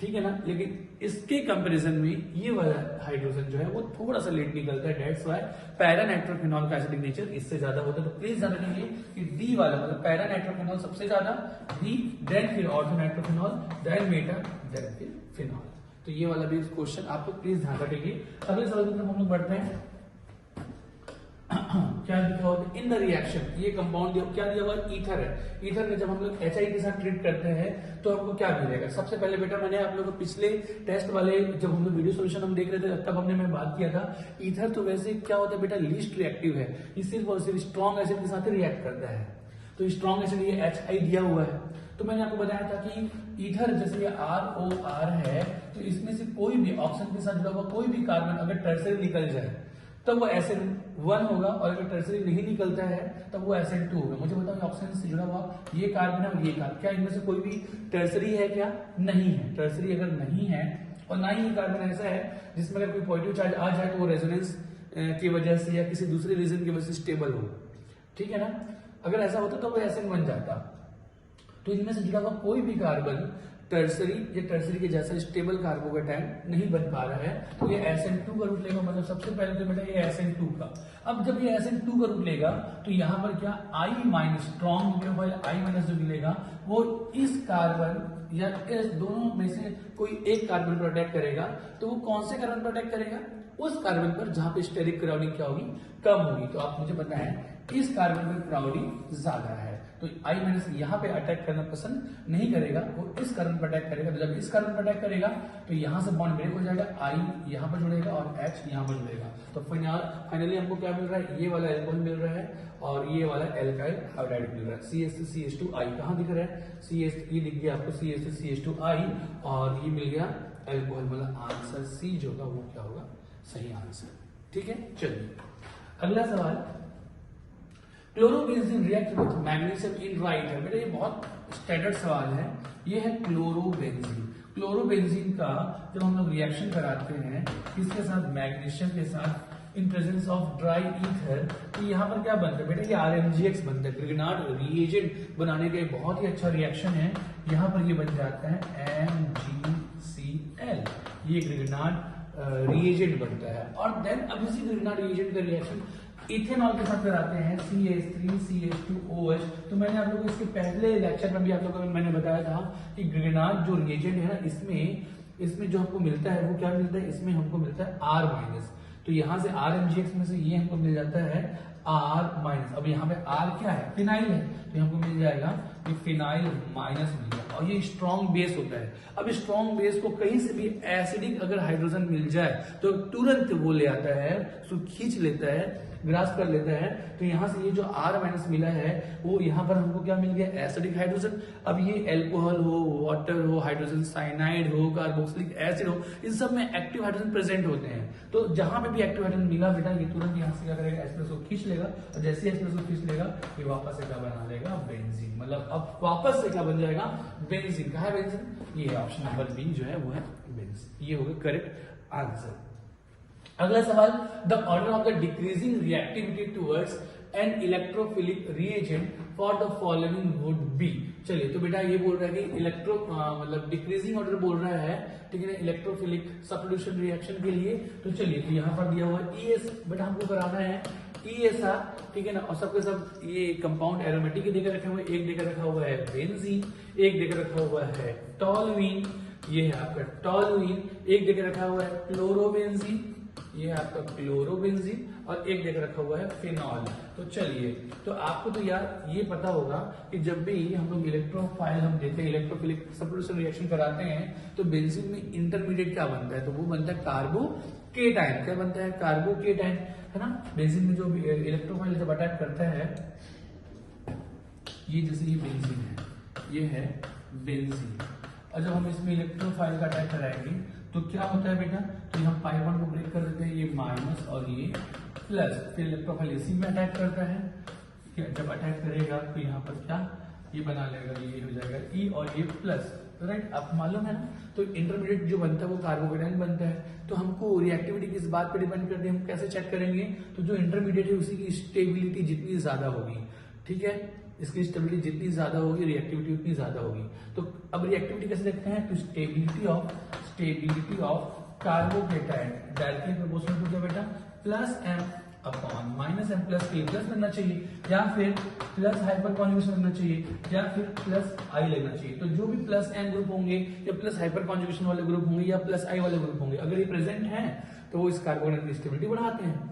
ठीक है ना। लेकिन इसके कंपैरिजन में ये वाला हाइड्रोजन जो है वो थोड़ा सा लेट निकलता है। दैट्स व्हाई पैरानाइट्रोफिनॉल का एसिडिक नेचर इससे ज्यादा होता है। तो प्लीज ध्यान रखिए कि D वाला, मतलब पैरानाइट्रोफिनॉल सबसे ज्यादा, D, देन फिर ऑर्थोनाइट्रोफिनॉल, देन मेटा, देन फिर फिनॉल। तो ये वाला भी क्वेश्चन आपको प्लीज ध्यान रखेंगे। अगले सवाल की तरफ हम लोग बढ़ते हैं। क्या लिखा होगा इन द रिएक्शन, ये कंपाउंड क्या दिया हुआ ईथर है। ईथर में जब हम लोग HI के साथ ट्रीट करते हैं तो हमको क्या मिलेगा। सबसे पहले बेटा मैंने आप लोगों को पिछले टेस्ट वाले जब हम लोग वीडियो सोल्यूशन हम देख रहे थे तब हमने मैं बात किया था, ईथर तो वैसे क्या होता है बेटा लीस्ट रिएक्टिव है, ये सिर्फ और सिर्फ स्ट्रॉन्ग एसिड के साथ रिएक्ट करता है। तो स्ट्रॉन्ग एसिड ये HI दिया हुआ है। तो मैंने आपको बताया था कि ईथर जैसे ये ROR है तो इसमें से कोई भी ऑक्सीजन के साथ जुड़ा हुआ कोई भी कार्बन अगर टर्सरी निकल जाए तब वो SN1 होगा, और अगर टर्सरी नहीं निकलता है तब वो SN2 होगा। मुझे बताओ ऑक्सीजन से जुड़ा हुआ ये कार्बन है और ये कार्बन, क्या इनमें से कोई भी टर्सरी है क्या? नहीं है। टर्सरी अगर नहीं है और ना ही ये कार्बन ऐसा है जिसमें अगर कोई पॉजिटिव चार्ज आ जाए तो वो रेजोनेंस की वजह से या किसी दूसरे रीजन की वजह से स्टेबल हो, ठीक है ना। अगर ऐसा होता तो वो SN बन जाता। तो इनमें से जुड़ा हुआ कोई भी कार्बन टर्सरी या टर्सरी के जैसा स्टेबल कार्बोकेटाइन नहीं बन पा रहा है तो ये SN2 का रूट लेगा। मतलब सबसे पहले तो बेटा ये SN2 का, अब जब ये SN2 का रूट लेगा तो यहाँ पर क्या I- स्ट्रॉन्ग न्यूक्लियोफाइल I- जो मिलेगा वो इस कार्बन या इस दोनों में से कोई एक कार्बन पर अटैक करेगा। तो वो कौन से कार्बन पर अटैक करेगा? उस कार्बन पर जहां पे स्टेरिक क्राउडिंग क्या होगी? कम होगी। तो आप मुझे पता है इस कार्बन पर क्राउडिंग ज्यादा है तो I- यहाँ पे अटैक करना पसंद नहीं करेगा, वो इस कार्बन पर अटैक करेगा। तो जब इस कार्बन पर अटैक करेगा तो यहाँ से बॉन्ड ब्रेक हो जाएगा, I यहाँ पर जुड़ेगा और H यहाँ पर जुड़ेगा। तो फाइनली हमको क्या मिल रहा है? ये वाला एल्कोहल मिल रहा है और ये वाला एल्काइल हाइड्राइड मिल रहा है। CH3CH2I कहाँ दिख रहा है? ये दिख गया आपको CH3CH2I और ये मिल गया एल्कोहल। मतलब आंसर C जो होगा वो क्या होगा? सही आंसर, ठीक है। चलिए अगला सवाल, chlorobenzene react with magnesium in right है। बेटा ये बहुत स्टैंडर्ड सवाल है। ये है क्लोरोबेंजीन। क्लोरोबेंजीन का जब हम लोग रिएक्शन कराते हैं किसके साथ? मैग्नीशियम के साथ इन प्रेजेंस ऑफ ड्राई ईथर, तो यहाँ पर क्या बनता है बेटा? ये RMGX बनता है। ग्रिगनार्ड रिएजेंट बनाने का एक बहुत ही अच्छा रिएक्शन है। यहाँ पर ये बन जाता है MgCl, ये ग्रिगनार्ड रिएजेंट बनता है। और देन अब इसी ग्रिगनार्ड रिएजेंट का रिएक्शन इथेनॉल के साथ कराते हैं CH3CH2OH। तो मैंने आप लोगों को इसके पहले लेक्चर में भी आप लोगों को मैंने बताया था कि ग्रिगनार्ड जो रिएजेंट है ना इसमें जो हमको मिलता है वो क्या मिलता है? इसमें हमको मिलता है R-। तो यहाँ से RMGX में से ये हमको मिल जाता है R-। अब यहाँ पे R क्या है? फिनाइल है, तो हमको मिल जाएगा ये फिनाइल माइनस मिल गया। और ये स्ट्रॉन्ग बेस होता है। अब स्ट्रॉन्ग बेस को कहीं से भी एसिडिक अगर हाइड्रोजन मिल जाए तो तुरंत वो ले आता है, उसको खींच लेता है, ग्रास कर लेता है। तो यहाँ से ये जो R- मिला है वो यहाँ पर हमको क्या मिल गया? Acidic hydrogen. अब ये एल्कोहल हो, वाटर हो, हाइड्रोजन साइनाइड हो, कार्बोक्सिलिक एसिड हो, इन सब में एक्टिव हाइड्रोजन प्रेजेंट होते हैं। तो जहां पे भी एक्टिव हाइड्रोजन मिला बेटा ये तुरंत यहाँ से क्या करेगा? H+ को खींच लेगा और जैसे H+ को खींच लेगा ये वापस से क्या बना लेगा? बेंजीन। मतलब अब वापस से क्या बन जाएगा? बेंजीन। कहा है बेंजीन? ये ऑप्शन नंबर बी जो है वो है बेंजीन। ये होगा करेक्ट आंसर। अगला सवाल, the order of the decreasing reactivity towards an electrophilic reagent for the following would be. चलिए तो बेटा ये बोल रहा है कि मतलब डिक्रीजिंग ऑर्डर बोल रहा है, ठीक है ना, इलेक्ट्रोफिलिक सब्स्टिट्यूशन रिएक्शन के लिए। तो चलिए तो यहाँ पर दिया हुआ ES बेटा हमको कराना है ESR, ठीक है ना। और सबके सब ये कंपाउंड एरोमेटिक देकर रखे हुए, एक देकर रखा हुआ है बेंजीन, एक देकर रखा हुआ है टॉलुइन, ये है आपका टॉलुइन, एक देकर रखा हुआ है क्लोरोबेंजीन, ये है आपका क्लोरोबेंजीन, और एक देकर रखा हुआ है फिनॉल। तो चलिए तो आपको तो यार ये पता होगा कि जब भी हम लोग इलेक्ट्रोफाइल हम देते हैं, इलेक्ट्रोफिलिक सब्स्टिट्यूशन रिएक्शन कराते हैं तो बेंजीन में इंटरमीडिएट क्या बनता है? तो वो बनता है कार्बोकेटाइन। क्या बनता है? कार्बोकेटाइन, है ना। बेंजीन में जो इलेक्ट्रोफाइल जब अटैक करता है, ये जैसे ये बेंजीन है, ये है बेंजीन, और जब हम इसमें इलेक्ट्रोफाइल का अटैक कराएंगे तो क्या होता है बेटा? तो हम पाई बॉन्ड को ब्रेक कर देते हैं, ये माइनस और ये प्लस, फिर इलेक्ट्रोफाइल इसी में अटैक करता है। जब अटैक करेगा तो यहाँ पर क्या ये बना लेगा? ये हो जाएगा ई और ये प्लस, राइट। आपको मालूम है ना। तो इंटरमीडिएट जो बनता है वो कार्बोकेटाइन बनता है। तो हमको रिएक्टिविटी किस बात पे डिपेंड करती है? हम कैसे चेक करेंगे? तो जो इंटरमीडिएट है उसी की स्टेबिलिटी जितनी ज्यादा होगी, ठीक है, इसकी स्टेबिलिटी जितनी ज्यादा होगी रिएक्टिविटी उतनी ज्यादा होगी। तो अब रिएक्टिविटी कैसे देखते हैं? तो stability of carbocation directly proportional to क्या बेटा? Plus M upon minus M plus के प्लस लगना चाहिए, या फिर प्लस हाइपर कॉन्जुगेशन लगना चाहिए, या फिर प्लस आई लगना चाहिए। तो जो भी प्लस एन ग्रुप होंगे या प्लस हाइपर कॉन्जुगेशन वाले ग्रुप होंगे या प्लस आई वाले ग्रुप होंगे, अगर ये प्रेजेंट है तो वो इस कार्बोनेट की स्टेबिलिटी बढ़ाते हैं।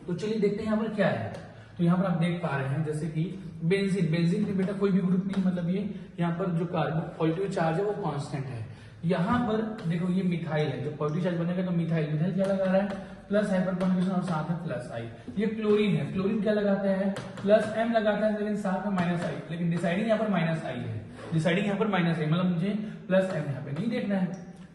तो चलिए देखते हैं यहाँ पर क्या है। तो यहाँ पर आप देख पा रहे हैं जैसे कि बेंजीन, बेंजीन में बेटा कोई भी ग्रुप नहीं, मतलब ये यहाँ पर जो कार्बन पॉजिटिव चार्ज है वो कांस्टेंट है। यहाँ पर देखो ये मिथाइल है, जो पॉजिटिव चार्ज बनेगा तो मिथाइल, मिथाइल क्या लगा रहा है प्लस हाइपर कॉन्जुगेशन और साथ में प्लस आई। ये क्लोरीन है, क्लोरीन क्या लगाता है प्लस एम लगाता है लेकिन साथ में माइनस आई, लेकिन डिसाइडिंग यहाँ पर माइनस आई है, डिसाइडिंग यहाँ पर माइनस आई, मतलब मुझे प्लस एम यहाँ पे नहीं देखना है,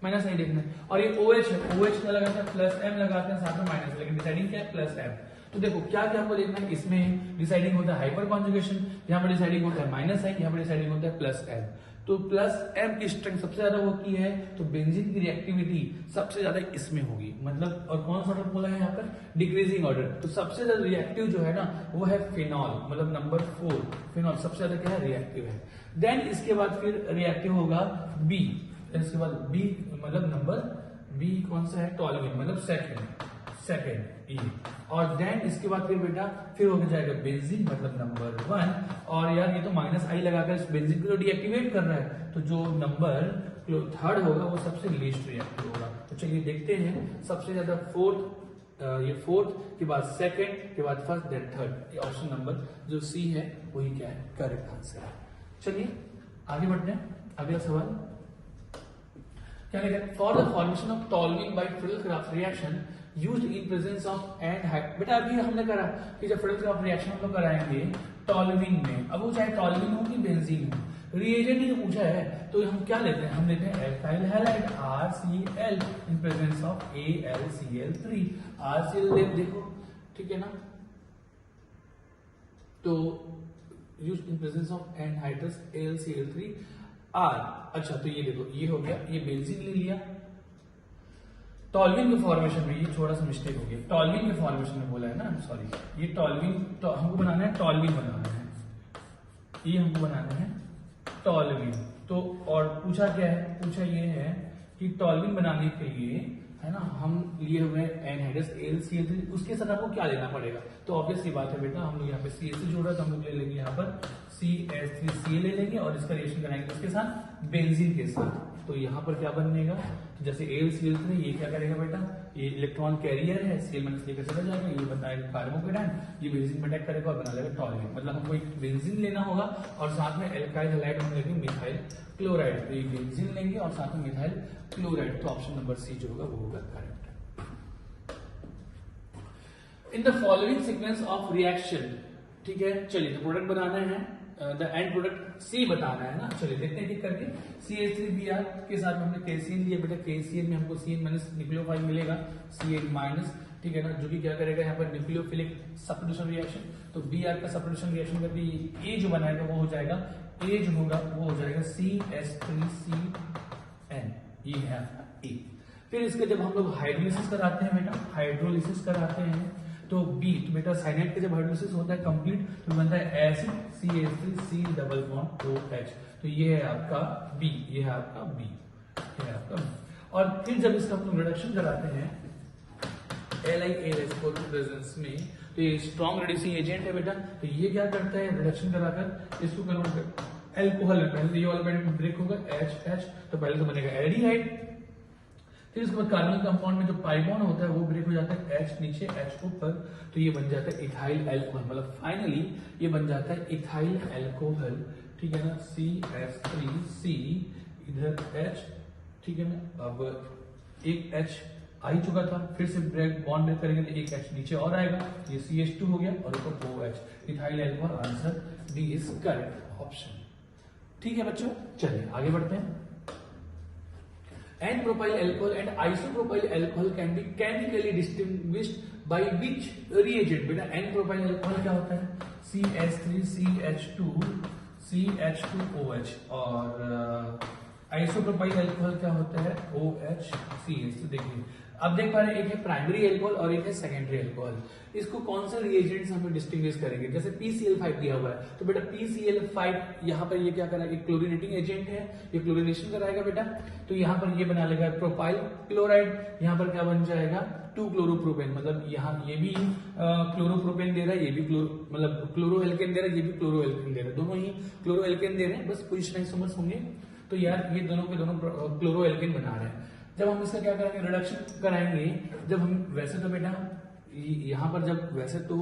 माइनस आई देखना है। और ये OH है, OH क्या लगाता है प्लस एम लगाते हैं साथ में माइनस, लेकिन डिसाइडिंग क्या है प्लस एम। तो देखो क्या क्या हमको देखना है, इसमें डिसाइडिंग होता है हाइपर कॉन्जुगेशन, यहाँ पर डिसाइडिंग होता है माइनस आई, यहाँ पर डिसाइडिंग होता है प्लस एम। तो प्लस एम की स्ट्रेंथ सबसे ज्यादा होती है, तो बेंजीन की रिएक्टिविटी सबसे ज्यादा इसमें होगी, मतलब और कौन सा ऑर्डर बोला है यहाँ पर डिक्रीजिंग ऑर्डर। तो सबसे ज्यादा रिएक्टिव जो है ना वो है फिनॉल, मतलब नंबर 4 फिनॉल सबसे ज्यादा क्या है रिएक्टिव है। देन इसके बाद फिर रिएक्टिव होगा बी, इसके बाद बी मतलब नंबर बी कौन सा है टॉलविन, मतलब सेकेंड ई। और देन इसके बाद फिर बेटा फिर हो जाएगा बेंजीन मतलब नंबर 1। और यार ये तो माइनस आई लगाकर इस बेंजीन को तो डीएक्टिवेट कर रहा है, तो जो नंबर थर्ड होगा वो सबसे लीस्ट रिएक्टिव होगा। तो चलिए देखते हैं सबसे ज्यादा ये फोर्थ के बाद सेकंड के बाद फर्स्ट देन थर्ड, ये ऑप्शन नंबर जो सी है वही क्या है करेक्ट आंसर है। चलिए आगे बढ़ते हैं, अगला सवाल क्या लिखा, for the formation of toluene by Friedel Crafts reaction used in presence of and height. बेटा अभी हमने करा कि जब फ्रिडल-क्राफ्ट रिएक्शन हम लोग कराएंगे टॉलविन में, अब वो चाहे टॉलविन हो कि बेंजीन हो, रिएजेंट ही पूछा है तो हम क्या लेते हैं, हम लेते हैं alkyl halide RCl in presence of AlCl3। RCl देखो ठीक है ना, तो used in presence of anhydrous AlCl3 R। अच्छा तो ये देखो ये हो गया, ये बेंजीन ले लिया। टॉलविन के फॉर्मेशन में ये थोड़ा सा मिस्टेक हो गया, टॉलविन के फॉर्मेशन में बोला है ना, सॉरी ये टॉलविन तो हमको बनाना है, टॉलविन बनाना है, ये हमको बनाना है टॉलविन। तो और पूछा क्या है, पूछा ये है कि टॉलविन बनाने के लिए है ना हम लिए हुए एनहाइड्रस AlCl3, उसके साथ आपको क्या लेना पड़ेगा। तो ऑब्वियस ये बात है बेटा, हम लोग यहाँ पे CH जोड़ रहा है तो हम लोग ले लेंगे यहाँ पर CH3Cl ले लेंगे और इसका रिएक्शन कराएंगे उसके साथ बेंजीन के साथ। तो यहाँ पर क्या बनेगा, तो जैसे AlCl3 ये क्या करेगा बेटा, ये इलेक्ट्रॉन कैरियर है, Cl- लेकर चला जाएगा, ये बताएगा कार्बोकेटायन, ये बेंजीन में अटैक करेगा और बना लेगा टॉलविन। मतलब हमको एक बेंजीन लेना होगा और साथ में एल्काइल हैलाइड हम लेंगे मिथाइल क्लोराइड, तो ये बेंजीन लेंगे और साथ में मिथाइल क्लोराइड। तो ऑप्शन नंबर सी जो होगा वो होगा correct. In the following sequence of reaction, ठीक है चलिए तो प्रोडक्ट बनाना है, द एंड प्रोडक्ट सी बताना है ना। चलिए देखते हैं ठीक करके, CH3Br के साथ हमने KCl लिया बेटा, KCl में हमको CN माइनस न्यूक्लियोफाइल मिलेगा CH माइनस, ठीक है ना, जो कि क्या करेगा यहाँ पर न्यूक्लियोफिलिक सब्स्टिट्यूशन रिएक्शन। तो Br का सब्स्टिट्यूशन रिएक्शन करके ए जो बनाएगा वो हो जाएगा, ए जो होगा वो हो जाएगा CH3CN, ये है ए। फिर इसके जब हम लोग हाइड्रोलिसिस कराते हैं बेटा, हाइड्रोलिसिस कराते हैं तो बी, तो बेटा साइनाइड का जब हाइड्रोलिसिस होता है कंप्लीट तो बनता है acid CH3C double bond OH। तो ये है आपका बी, ये है आपका बी, ये है आपका बी। और फिर जब इसका हम लोग रिडक्शन कराते हैं LiAlH के प्रेजेंस में, तो ये स्ट्रॉन्ग रिड्यूसिंग एजेंट है बेटा, तो ये क्या करता है रिडक्शन कराकर इसको कन्वर्ट कर एल्कोहल में, पहले ये वाला ब्रेक होगा HH, तो पहले तो बनेगा एल्डिहाइड, फिर उसके बाद कार्बन कंपाउंड में जो पाइबॉन होता है वो ब्रेक हो जाता है H नीचे H ऊपर, तो ये बन जाता है इथाइल एल्कोहल, मतलब फाइनली ये बन जाता है इथाइल एल्कोहल, ठीक है ना, CH3C इधर H, ठीक है ना। अब एक H आ ही चुका था, फिर से ब्रेक बॉन्ड ब्रेक करेंगे तो एक H नीचे और आएगा, ये CH2 हो गया और ऊपर OH, ethyl alcohol. Answer D is correct option, ठीक है बच्चों। चलिए आगे बढ़ते हैं। N-propyl alcohol and isopropyl alcohol can be chemically distinguished by which reagent? बेटा N-propyl alcohol क्या होता है, CH3CH2CH2OH, और isopropyl alcohol क्या होता है OHCH। तो देखिए अब देख पा रहे हैं एक है प्राइमरी एल्कोहल और एक है सेकेंडरी एल्कोहल, इसको कौन से रिएजेंट्स हम डिस्टिंग्विश करेंगे। जैसे PCl5 दिया हुआ है तो बेटा PCl5 यहाँ पर ये क्या करा, एक क्लोरीनेटिंग एजेंट है, ये क्लोरीनेशन कराएगा बेटा, तो यहाँ पर ये बना लेगा प्रोपाइल क्लोराइड, यहाँ पर क्या बन जाएगा 2 क्लोरोप्रोपेन, मतलब यहाँ ये भी क्लोरोप्रोपेन दे रहा है, ये भी मतलब क्लोरोएल्केन दे रहा है, ये भी क्लोरोएल्केन दे रहा है, दोनों ही क्लोरोएल्केन दे रहे हैं, बस पोजिशन आइसोमर्स होंगे। तो यार ये दोनों के दोनों क्लोरोएल्केन बना रहे हैं। जब हम इसका क्या करेंगे, रिडक्शन कराएंगे, जब हम वैसे तो बेटा यहाँ पर जब वैसे तो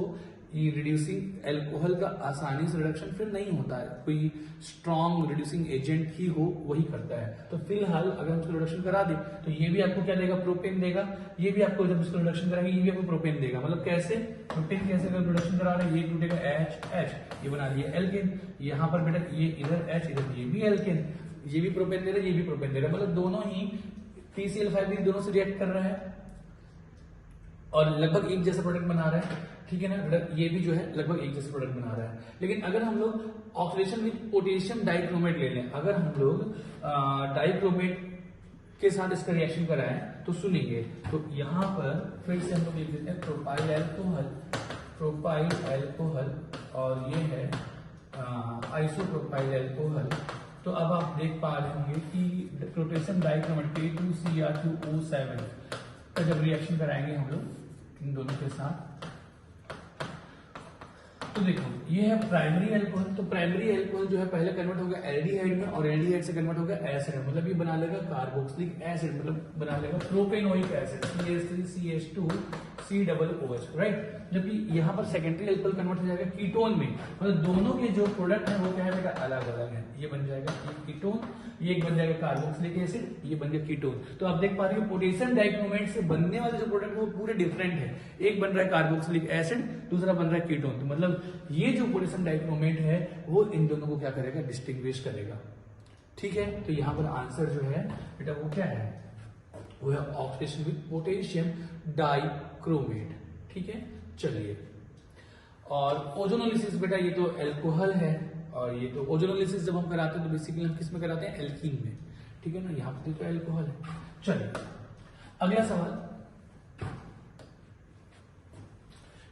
ये रिड्यूसिंग एल्कोहल का आसानी से रिडक्शन फिर नहीं होता है, कोई स्ट्रॉन्ग रिड्यूसिंग एजेंट ही हो वही करता है। तो फिलहाल अगर हम इसको रिडक्शन करा दें तो ये भी आपको क्या देगा, प्रोपेन देगा, ये भी आपको जब इसको रिडक्शन कराएंगे ये भी आपको प्रोपेन देगा। मतलब कैसे प्रोपेन कैसे अगर रिडक्शन करा रहे हैं, ये टूटेगा H, ये बना दिया एल्केन, यहाँ पर बेटा ये इधर H, इधर ये भी एल्केन, ये भी प्रोपेन दे रहा है, ये भी प्रोपेन दे रहा है, मतलब दोनों ही PCl5 दोनों से रिएक्ट कर रहा है और लगभग एक जैसा प्रोडक्ट बना रहा है, ठीक है ना। ये भी जो है लगभग एक जैसा प्रोडक्ट बना रहा है। लेकिन अगर हम लोग ऑक्सीडेशन विद पोटेशियम डाइक्रोमेट ले लें, अगर हम लोग डाइक्रोमेट के साथ इसका रिएक्शन कराएं तो सुनेंगे, तो यहाँ पर फिर से हम लोग लिख देते हैं प्रोपाइल एल्कोहल और ये है आइसोप्रोपाइल एल्कोहल। तो अब आप देख पा रहे होंगे कि पोटेशियम डाइक्रोमेट K2Cr2O7 का जब रिएक्शन कराएंगे हम लोग इन दोनों के साथ, तो देखो ये है प्राइमरी एल्कोहल। तो प्राइमरी एल्कोहल जो है पहले कन्वर्ट होगा एल्डिहाइड में और एल्डिहाइड से कन्वर्ट होगा एसिड में, मतलब ये बना लेगा कार्बोक्सिलिक एसिड, मतलब बना लेगा प्रोपेनोइक एसिड CH3CH2COOH, राइट। जबकि यहाँ पर सेकेंडरी एल्कोहल कन्वर्ट हो जाएगा कीटोन में, मतलब दोनों के जो प्रोडक्ट है वो क्या है बेटा, अलग अलग है। ये बन जाएगा कीटोन, ये एक बन जाएगा कार्बोक्सिलिक एसिड, ये बन गया कीटोन। तो आप देख पा रहे हो पोटेशियम डाइक्रोमेट से बनने वाले जो प्रोडक्ट है वो पूरे डिफरेंट है, एक बन रहा है कार्बोक्सिलिक एसिड, दूसरा बन रहा है कीटोन। तो मतलब ये जो पोटेशियम डाइक्रोमेट है वो इन दोनों को क्या करेगा, डिस्टिंग्विश करेगा, ठीक है। तो यहाँ पर आंसर जो है बेटा वो क्या है, वो है ऑक्सीडेशन विद पोटेशियम डाइक्रोमेट, ठीक है। चलिए, और ओजोनोलिसिस बेटा ये तो एल्कोहल है, और ये तो ओजोनोलिसिस जब हम कराते हैं तो बेसिकली हम किस में कराते हैं, एल्कीन में, ठीक है ना। यहाँ पे तो एल्कोहल है। चलिए अगला सवाल,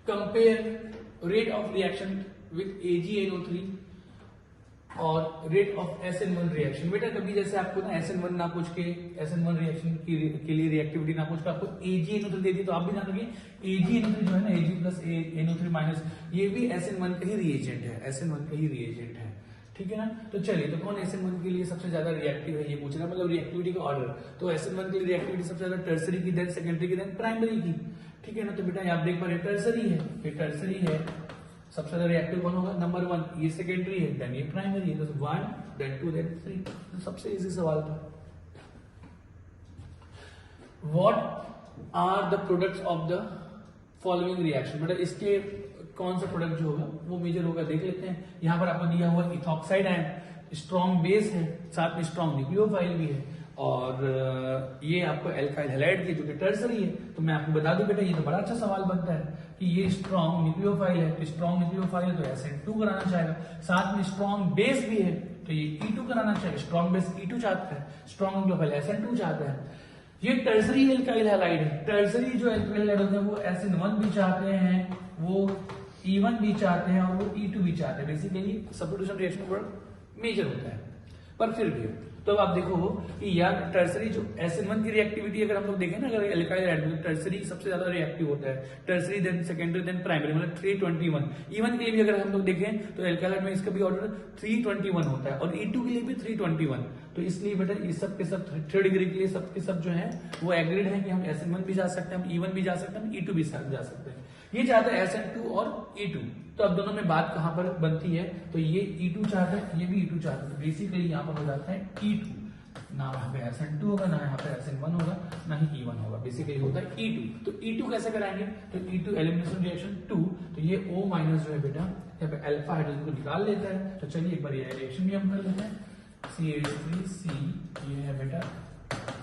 compare rate of reaction with AgNO3 और रेट ऑफ SN1 रिएक्शन। बेटा कभी जैसे आपको ना SN1 ना पूछ के, SN1 रिएक्शन के लिए रिएक्टिविटी ना पूछ के आपको AgNO3 दे दी, तो आप भी जान लोगे AgNO3 जो है ना, Ag प्लस NO3 माइनस, ये भी SN1 का ही रिएजेंट है, SN1 का ही रिएजेंट है, ठीक है ना। तो चलिए, तो कौन SN1 के लिए सबसे ज्यादा रिएक्टिव है ये पूछ रहा है, मतलब रिएक्टिविटी का ऑर्डर। तो SN1 के लिए रिएक्टिविटी सबसे ज्यादा टर्सरी की, देन सेकेंडरी की, देन प्राइमरी की, ठीक है ना। तो बेटा आप देख पा रहे टर्सरी है, ये टर्सरी है, सबसे ज्यादा रिएक्टिव कौन होगा, नंबर 1, ये सेकेंडरी है, देन ये प्राइमरी है, तो 1 देन 2 देन 3। तो सबसे इजी सवाल था। What are the products of the following reaction. बेटा इसके कौन सा प्रोडक्ट जो होगा वो मेजर होगा, देख लेते हैं। यहां पर आपको दिया हुआ इथॉक्साइड आयन, स्ट्रॉन्ग बेस है, साथ में स्ट्रॉन्ग न्यूक्लियोफाइल भी है, और ये आपको एल्काइल हैलाइड की जो कि टर्सरी है। तो मैं आपको बता दूं बेटा, ये तो बड़ा अच्छा सवाल बनता है कि ये स्ट्रॉन्ग न्यूक्लियोफाइल है, तो स्ट्रॉन्ग न्यूक्लियोफाइल है तो SN2 कराना चाहेगा, साथ में स्ट्रॉन्ग बेस भी है तो ये E2 कराना चाहिए, स्ट्रॉन्ग बेस E2 चाहता है, स्ट्रॉन्ग न्यूक्लियोफाइल SN2 चाहता है। ये टर्सरी एल्काइल हैलाइड है, टर्सरी जो एल्काइल हैलाइड होते हैं वो SN1 भी चाहते हैं, वो E1 भी चाहते हैं और वो E2 भी चाहते हैं। Basically substitution reaction product major होता है, पर फिर भी तो अब आप देखो कि यार टर्सरी जो SN1 की रिएक्टिविटी अगर हम लोग देखें ना, अगर एल्काइल हैलाइड टर्सरी सबसे ज्यादा रिएक्टिव होता है, tertiary then secondary then primary, मतलब 321। E1 के लिए भी अगर हम लोग देखें तो एल्काइल में इसका भी ऑर्डर 321 होता है, और E2 के लिए भी 321। तो इसलिए बेटा ये सब के सब 3rd डिग्री के लिए सब के सब जो है वो एग्रीड है कि हम SN1 भी जा सकते हैं, हम E1 भी जा सकते हैं, हम E2 भी जा सकते हैं। ये चाहता है SN2 और E2। तो अब दोनों में बात कहां पर बनती है, तो ये E2 चाहता है, ये भी E2 चाहता है, बेसिकली यहाँ पर हो जाता है E2, ना यहाँ पे SN2 होगा, ना यहाँ पे SN1 होगा, ना ही E1 होगा, बेसिकली होता है E2। तो E2 कैसे कराएंगे, तो E2 एलिमिनेशन रिएक्शन 2, तो ये O माइनस जो है बेटा यहाँ पे अल्फा हाइड्रोजन को निकाल लेता है। तो चलिए एक बार ये रिएक्शन भी हम कर लेते हैं। CH3C, ये है बेटा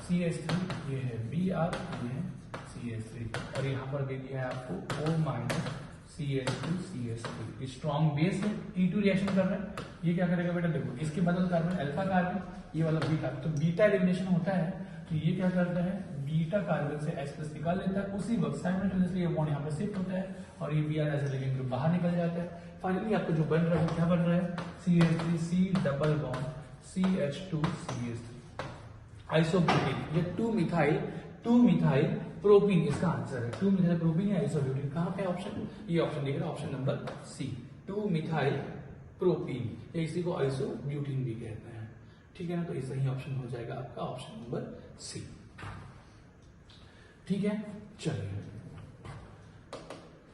CH3, ये है Br, ये है CH3, और यहाँ पर दे दिया है आपको O minus CH2CH3। Strong base है, E2 रिएक्शन कर रहा है, ये क्या करेगा बेटा, देखो इसके बदल कार्बन अल्फा कार्बन, ये वाला बीटा, तो बीटा एलिमिनेशन होता है, तो ये क्या करता है, बीटा कार्बन से H+ निकाल लेता है, उसी वक्त साइमल्टेनियसली ये बॉन्ड यहाँ पर शिफ्ट होता है और ये Br एज लिविंग ग्रुप बाहर निकल जाता है। फाइनली आपको जो बन रहा है क्या बन रहा है, CH3C double bond CH2CH3 isobutane, ये 2 मिथाइल प्रोपीन इसका आंसर है। 2 मिथाइल प्रोपीन या आइसोब्यूटीन कहाँ पे ऑप्शन, ये ऑप्शन दिख रहा है option number C 2 methyl propene, या इसी को आइसोब्यूटीन भी कहते हैं, ठीक है ना। तो ये सही ऑप्शन हो जाएगा आपका ऑप्शन नंबर सी, ठीक है। चलिए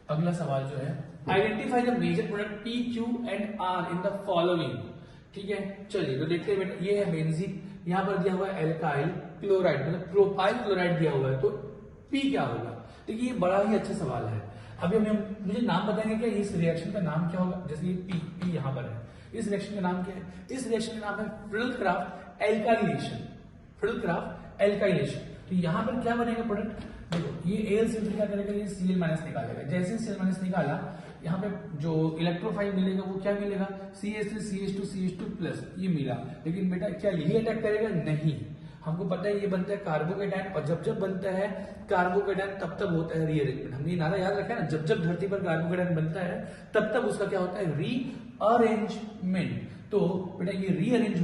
अगला सवाल जो है, identify the major product P Q and R in the following, ठीक है। चलिए तो देखते हैं बेटा, ये है बेंजीन, यहां पर दिया हुआ है एल्काइल क्लोराइड, मतलब प्रोपाइल क्लोराइड दिया हुआ है, तो पी क्या होगा। देखिए ये बड़ा ही अच्छा सवाल है। अभी हम मुझे नाम बताएंगे क्या इस रिएक्शन का नाम क्या होगा, जैसे ये पी यहाँ पर है, इस रिएक्शन का नाम क्या है, इस रिएक्शन का नाम है फ्रिडलक्राफ्ट एल्काइलेशन, फ्रिडलक्राफ्ट एल्काइलेशन। तो यहाँ पर क्या बनेगा प्रोडक्ट, देखो ये AlCl3 क्या करेगा, ये Cl- निकालेगा, जैसे Cl- निकाला यहाँ पे जो इलेक्ट्रोफाइल मिलेगा वो क्या मिलेगा, CH3 CH2 CH2 प्लस ये मिला। लेकिन बेटा क्या यही अटैक करेगा, नहीं, हमको पता है ये बनता है कार्बोकेटायन, और जब जब बनता है कार्बोकेटायन तब तब होता है रीअरेंजमेंट। हमने ये नारा याद रखा है ना, जब जब धरती पर कार्बोकेटायन बनता है तब तब उसका क्या होता है, रीअरेंजमेंट। तो बेटा ये रीअरेंज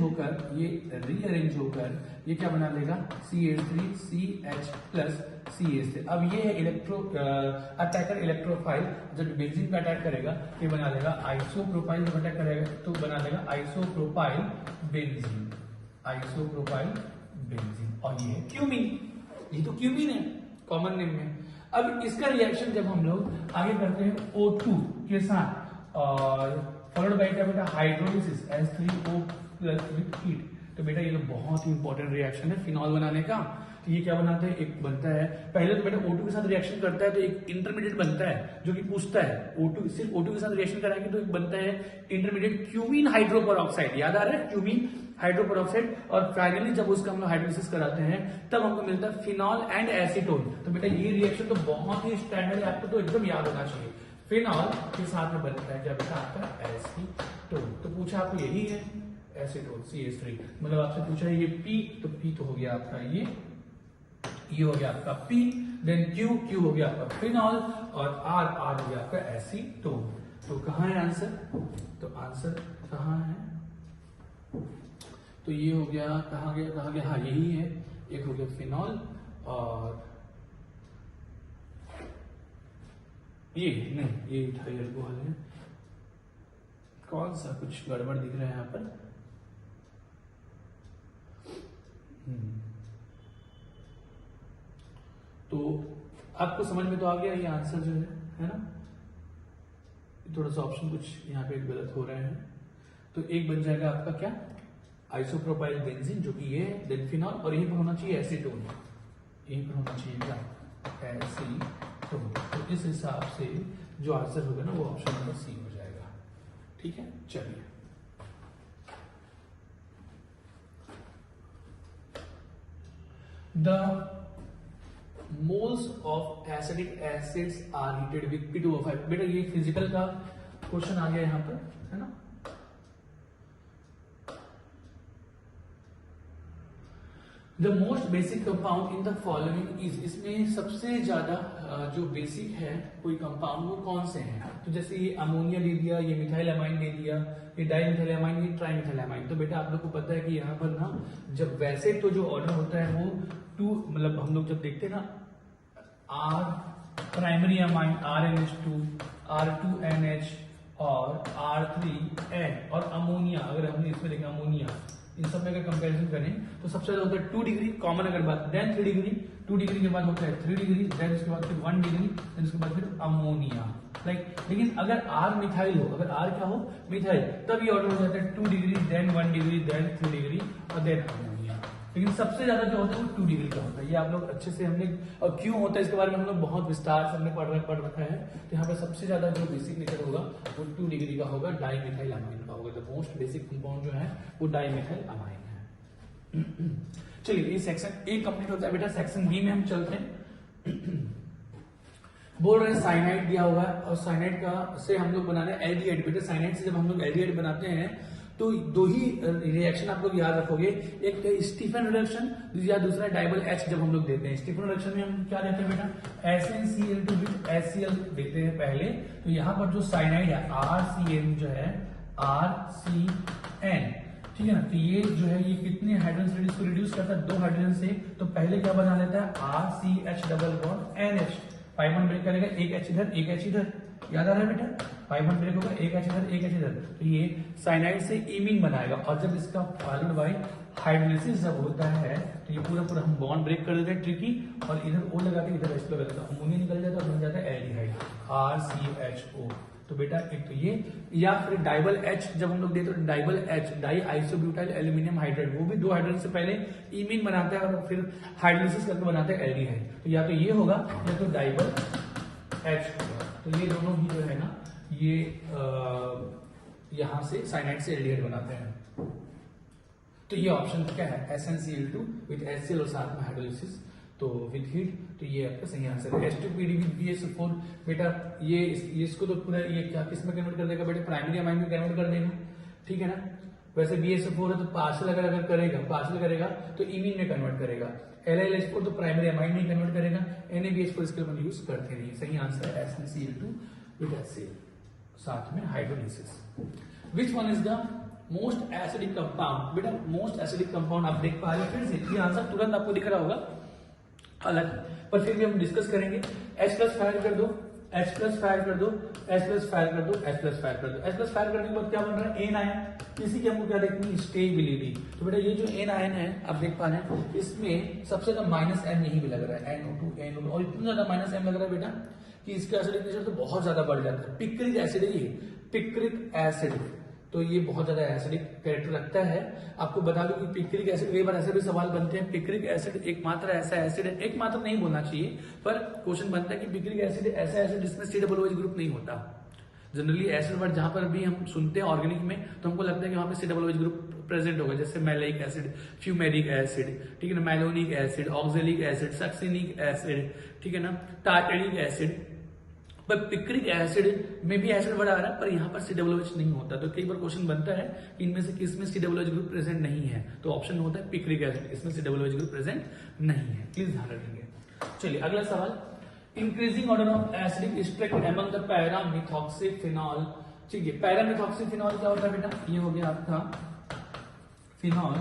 होकर ये क्या बना लेगा, CH3 CH प्लस CH3। अब ये है इलेक्ट्रो अटैकर इलेक्ट्रोफाइल, जब बेंजीन पे अटैक करेगा ये बना लेगा आइसोप्रोपाइल, जब अटैक करेगा तो बना लेगा आइसोप्रोपाइल बेंजीन, आइसोप्रोपाइल बेंजीन। और ये है क्यूमीन, ये तो क्यूमीन है कॉमन नेम में। अब इसका रिएक्शन जब हम लोग आगे करते हैं O2 के साथ और फॉलोड बाय क्या बेटा, hydrolysis H3O plus with heat. तो बेटा ये तो बहुत ही इंपॉर्टेंट रिएक्शन है फिनॉल बनाने का। तो ये क्या बनाते हैं, एक बनता है पहले तो बेटा O2 के साथ रिएक्शन करता है तो एक इंटरमीडिएट बनता है जो कि पूछता है O2, सिर्फ O2 के साथ रिएक्शन कराएंगे तो एक बनता है इंटरमीडिएट क्यूमीन हाइड्रोपेरोक्साइड, याद आ रहा है क्यूमीन हाइड्रोपेरोक्साइड। और फाइनली जब उसका हम लोग हाइड्रोलिसिस कराते हैं तब हमको मिलता है फिनॉल एंड एसीटोन। तो बेटा ये रिएक्शन तो बहुत ही स्टैंडर्ड है, आपको तो एकदम याद होना चाहिए। फिनॉल के साथ में बनता है क्या बेटा, आपका एसीटोन। तो पूछा आपको यही है एसीटोन CH3, मतलब आपसे पूछा है ये P, तो P तो हो गया आपका ये हो गया आपका P, देन Q हो गया आपका फिनॉल, और R हो गया आपका एसीटोन। तो कहाँ है आंसर, तो आंसर कहाँ है, तो ये हो गया, कहाँ गया, हाँ यही है, एक हो गया फिनॉल और ये नहीं, ये इथाइल अल्कोहल है, कौन सा कुछ गड़बड़ दिख रहा है यहाँ पर। तो आपको समझ में तो आ गया ये आंसर जो है ना। थोड़ा सा ऑप्शन कुछ यहाँ पे गलत हो रहे हैं, तो एक बन जाएगा आपका क्या, आइसोप्रोपाइल बेंजीन जो कि ये है, देन फिनॉल, और यहीं पर होना चाहिए एसीटोन, यहीं पर होना चाहिए क्या, एसीटोन। तो इस हिसाब से जो आंसर होगा ना वो ऑप्शन नंबर सी हो जाएगा, ठीक है। चलिए the moles of acidic acids are heated with P2O5। बेटा ये फिजिकल का क्वेश्चन आ गया यहाँ पर, है ना। The most basic compound in the following is, इसमें सबसे ज्यादा जो बेसिक है कोई कंपाउंड वो कौन से हैं, तो जैसे ये अमोनिया दे दिया, ये मिथाइल अमाइन दे दिया, ये डाइमिथाइल अमाइन, ये ट्राइमिथाइल अमाइन। तो बेटा आप लोग को पता है कि यहाँ पर ना जब वैसे तो जो ऑर्डर होता है वो 2, मतलब हम लोग जब देखते हैं ना R primary amine RNH2, R2NH और R3N और अमोनिया, अगर हमने इसमें देखा अमोनिया, इन सब में अगर कंपैरिजन करें तो सबसे ज्यादा होता है 2 डिग्री कॉमन अगर बात, देन 3 डिग्री, 2 डिग्री के बाद होता है 3 डिग्री, देन उसके बाद फिर 1 डिग्री, देन उसके बाद फिर अमोनिया, लाइक। लेकिन अगर R मिथाइल हो, अगर R क्या हो मिथाइल, तब ये ऑर्डर हो जाता है 2 degree, then 1 degree, then 3 degree और देन अमोनिया। लेकिन सबसे ज्यादा जो होता है वो 2 डिग्री का होता है। ये आप लोग अच्छे से हमने, और क्यों होता है इसके बारे में हम लोग बहुत विस्तार से हमने पढ़ रखा है। तो यहाँ पे सबसे ज्यादा जो बेसिक नेचर होगा वो 2 डिग्री का होगा, डाइमिथाइल अमाइन का होगा। द मोस्ट बेसिक कंपाउंड जो है वो डाइमिथाइल अमाइन है। चलिए ये सेक्शन ए कंप्लीट होता है बेटा। सेक्शन बी में हम चलते हैं। बोल रहे हैं साइनाइड दिया हुआ है और साइनाइड का से हम लोग बनाने एल्डिहाइड। बेटा साइनाइड से जब हम लोग एल्डिहाइड बनाते हैं तो 2 ही रिएक्शन आप लोग याद रखोगे, एक स्टीफन रिडक्शन या दूसरा डाइबल H जब हम लोग देते हैं। स्टीफन रिडक्शन में हम क्या देते हैं बेटा, SnCl2 विद HCl देते हैं पहले। तो यहाँ पर जो साइनाइड है RCN जो है RCN, ठीक है ना। तो ये जो है ये कितने हाइड्रोजन से इसको रिड्यूस करता है, 2 हाइड्रोजन से। तो पहले क्या बना लेता है RCH double bond NH, 5 bond break करेगा, एक H इधर एक H इधर, याद आ रहा है बेटा, 5 बॉन्ड ब्रेक होगा, एक H इधर एक H इधर। तो ये साइनाइड से इमीन बनाएगा, और जब इसका फॉलोड बाय हाइड्रोलिसिस जब होता है तो ये पूरा पूरा हम बॉन्ड ब्रेक कर देते हैं ट्रिकी, और इधर O लगा के इधर H लगा देता है, अमोनिया निकल जाता है, बन जाता है एल्डिहाइड RCHO। तो बेटा एक तो ये, या फिर डाइबल H जब हम लोग देते हैं, डाइबल H die isobutyl aluminium hydride, वो भी 2 हाइड्रोजन से पहले इमीन बनाता है और फिर हाइड्रोलिसिस करके बनाता है एल्डिहाइड। तो या तो ये होगा या तो डाइबल H होगा। तो ये दोनों भी जो है ना ये यहां से साइनाइड से एल्डिहाइड बनाते हैं। तो ये ऑप्शन क्या है SnCl2 विद HCl और साथ में हाइड्रोलिसिस, तो विद हीट। तो ये आपका सही आंसर है। H2PD विद BSO4 बेटा ये इसको तो पूरा ये क्या किस में कन्वर्ट कर देगा बेटा, प्राइमरी अमाइन में कन्वर्ट कर देगा, ठीक है ना। वैसे BSO4 है तो पार्शियल अगर करेगा, पार्शियल करेगा तो इमीन में कन्वर्ट करेगा, LiLH4 तो प्राइमरी अमाइन में कन्वर्ट करेगा, NaBH4 इसके लिए यूज करते नहीं। सही आंसर है SnCl2 विद HCl साथ में hydrolysis. Which one is the most acidic compound, बेटा मोस्ट एसिडिक कंपाउंड आप देख पा रहे हो, फिर से ये आंसर तुरंत आपको दिख रहा होगा अलग, पर फिर भी हम डिस्कस करेंगे। H+ फायर कर दो, H+ फायर कर दो, H+ फायर कर दो, H+ फायर कर दो। H+ फायर करने के बाद क्या बन रहा है N आयन, इसी की हमको क्या देखनी है स्टेबिलिटी। तो बेटा ये जो N आयन है आप देख पा रहे हैं, इसमें सबसे ज्यादा -M यही भी लग रहा है, NO2 NO2, और इतना ज्यादा -M लग रहा है बेटा कि इसका एसिडिक नेचर तो बहुत ज्यादा बढ़ जाता है। पिक्रिक एसिड है ये, पिक्रिक एसिड, तो ये बहुत ज्यादा एसिडिक कैरेक्टर रखता है। आपको बता दूं कि पिक्रिक एसिड, कई बार ऐसे भी सवाल बनते हैं, पिक्रिक एसिड एकमात्र ऐसा एसिड है, एकमात्र नहीं बोलना चाहिए, पर क्वेश्चन बनता है कि पिक्रिक एसिड ऐसा एसिड जिसमें COOH ग्रुप नहीं होता। जनरली एसिड वर्ड जहां पर भी हम सुनते हैं ऑर्गेनिक में तो हमको लगता है कि वहां पे COOH ग्रुप प्रेजेंट होगा, जैसे मैलिक एसिड, फ्यूमेरिक एसिड, ठीक है ना, malonic acid, oxalic acid, succinic acid, ठीक है ना, टार्टेरिक एसिड। पर पिक्रिक एसिड में भी एसिड वर्ड आ रहा है, पर यहाँ पर COOH नहीं होता। तो कई बार क्वेश्चन बनता है कि इनमें से किसमें COOH ग्रुप प्रेजेंट नहीं है, तो ऑप्शन होता है पिक्रिक एसिड, इसमें COOH ग्रुप प्रेजेंट नहीं है, प्लीज ध्यान रखेंगे। चलिए अगला सवाल, increasing order of acidic strength among the paramethoxyphenol. ठीक है, पैरामिथॉक्सीफिनॉल क्या होता है बेटा, ये हो गया आपका फिनॉल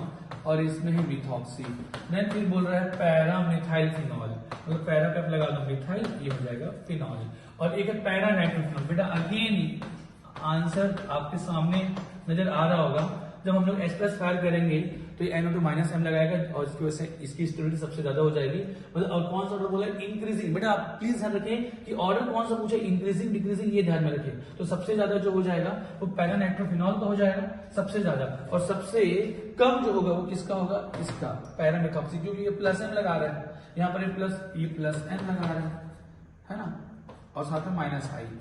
और इसमें है मिथॉक्सी, देन फिर बोल रहा है पैरामिथाइल फिनॉल, मतलब पैरा पे लगा दो मिथाइल, ये हो जाएगा फिनॉल। और एक है पैरा नाइट्रोफिनॉल। बेटा अगेन आंसर आपके सामने नजर आ रहा होगा, जब हम लोग H+ फायर करेंगे तो ये NO2 -M लगाएगा और इसकी वजह से इसकी स्टेबिलिटी सबसे ज्यादा हो जाएगी। मतलब और कौन सा ऑर्डर बोला, इंक्रीजिंग। बेटा आप प्लीज ध्यान रखें कि ऑर्डर कौन सा पूछे, इंक्रीजिंग डिक्रीजिंग, ये ध्यान में रखें। तो सबसे ज्यादा जो हो जाएगा वो पैरा नाइट्रोफिनॉल का हो जाएगा सबसे ज्यादा, और सबसे कम जो होगा वो किसका होगा, इसका पैरामिथॉक्सी, क्योंकि ये +M लगा रहा है, यहाँ पर ये +M लगा रहा है ना, और साथ में -I,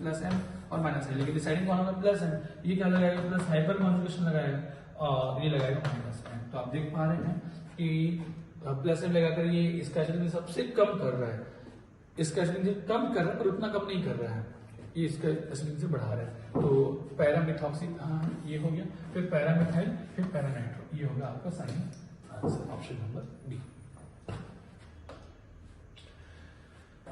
+M और -I, लेकिन डिसाइडिंग कौन होगा +M। ये क्या लगाएगा, प्लस हाइपर कॉन्जुगेशन लगाएगा और ये लगाएगा -M। तो आप देख पा रहे हैं कि +M लगाकर ये इसका एसिडिटी सबसे कम कर रहा है, इसका एसिडिटी कम कर रहा है पर उतना कम नहीं कर रहा है, ये इसका एसिडिटी बढ़ा रहा है। तो पैरामिथॉक्सी ये हो गया, फिर पैरामिथाइल, फिर पैरानाइट्रो, ये होगा आपका सही answer, option number B.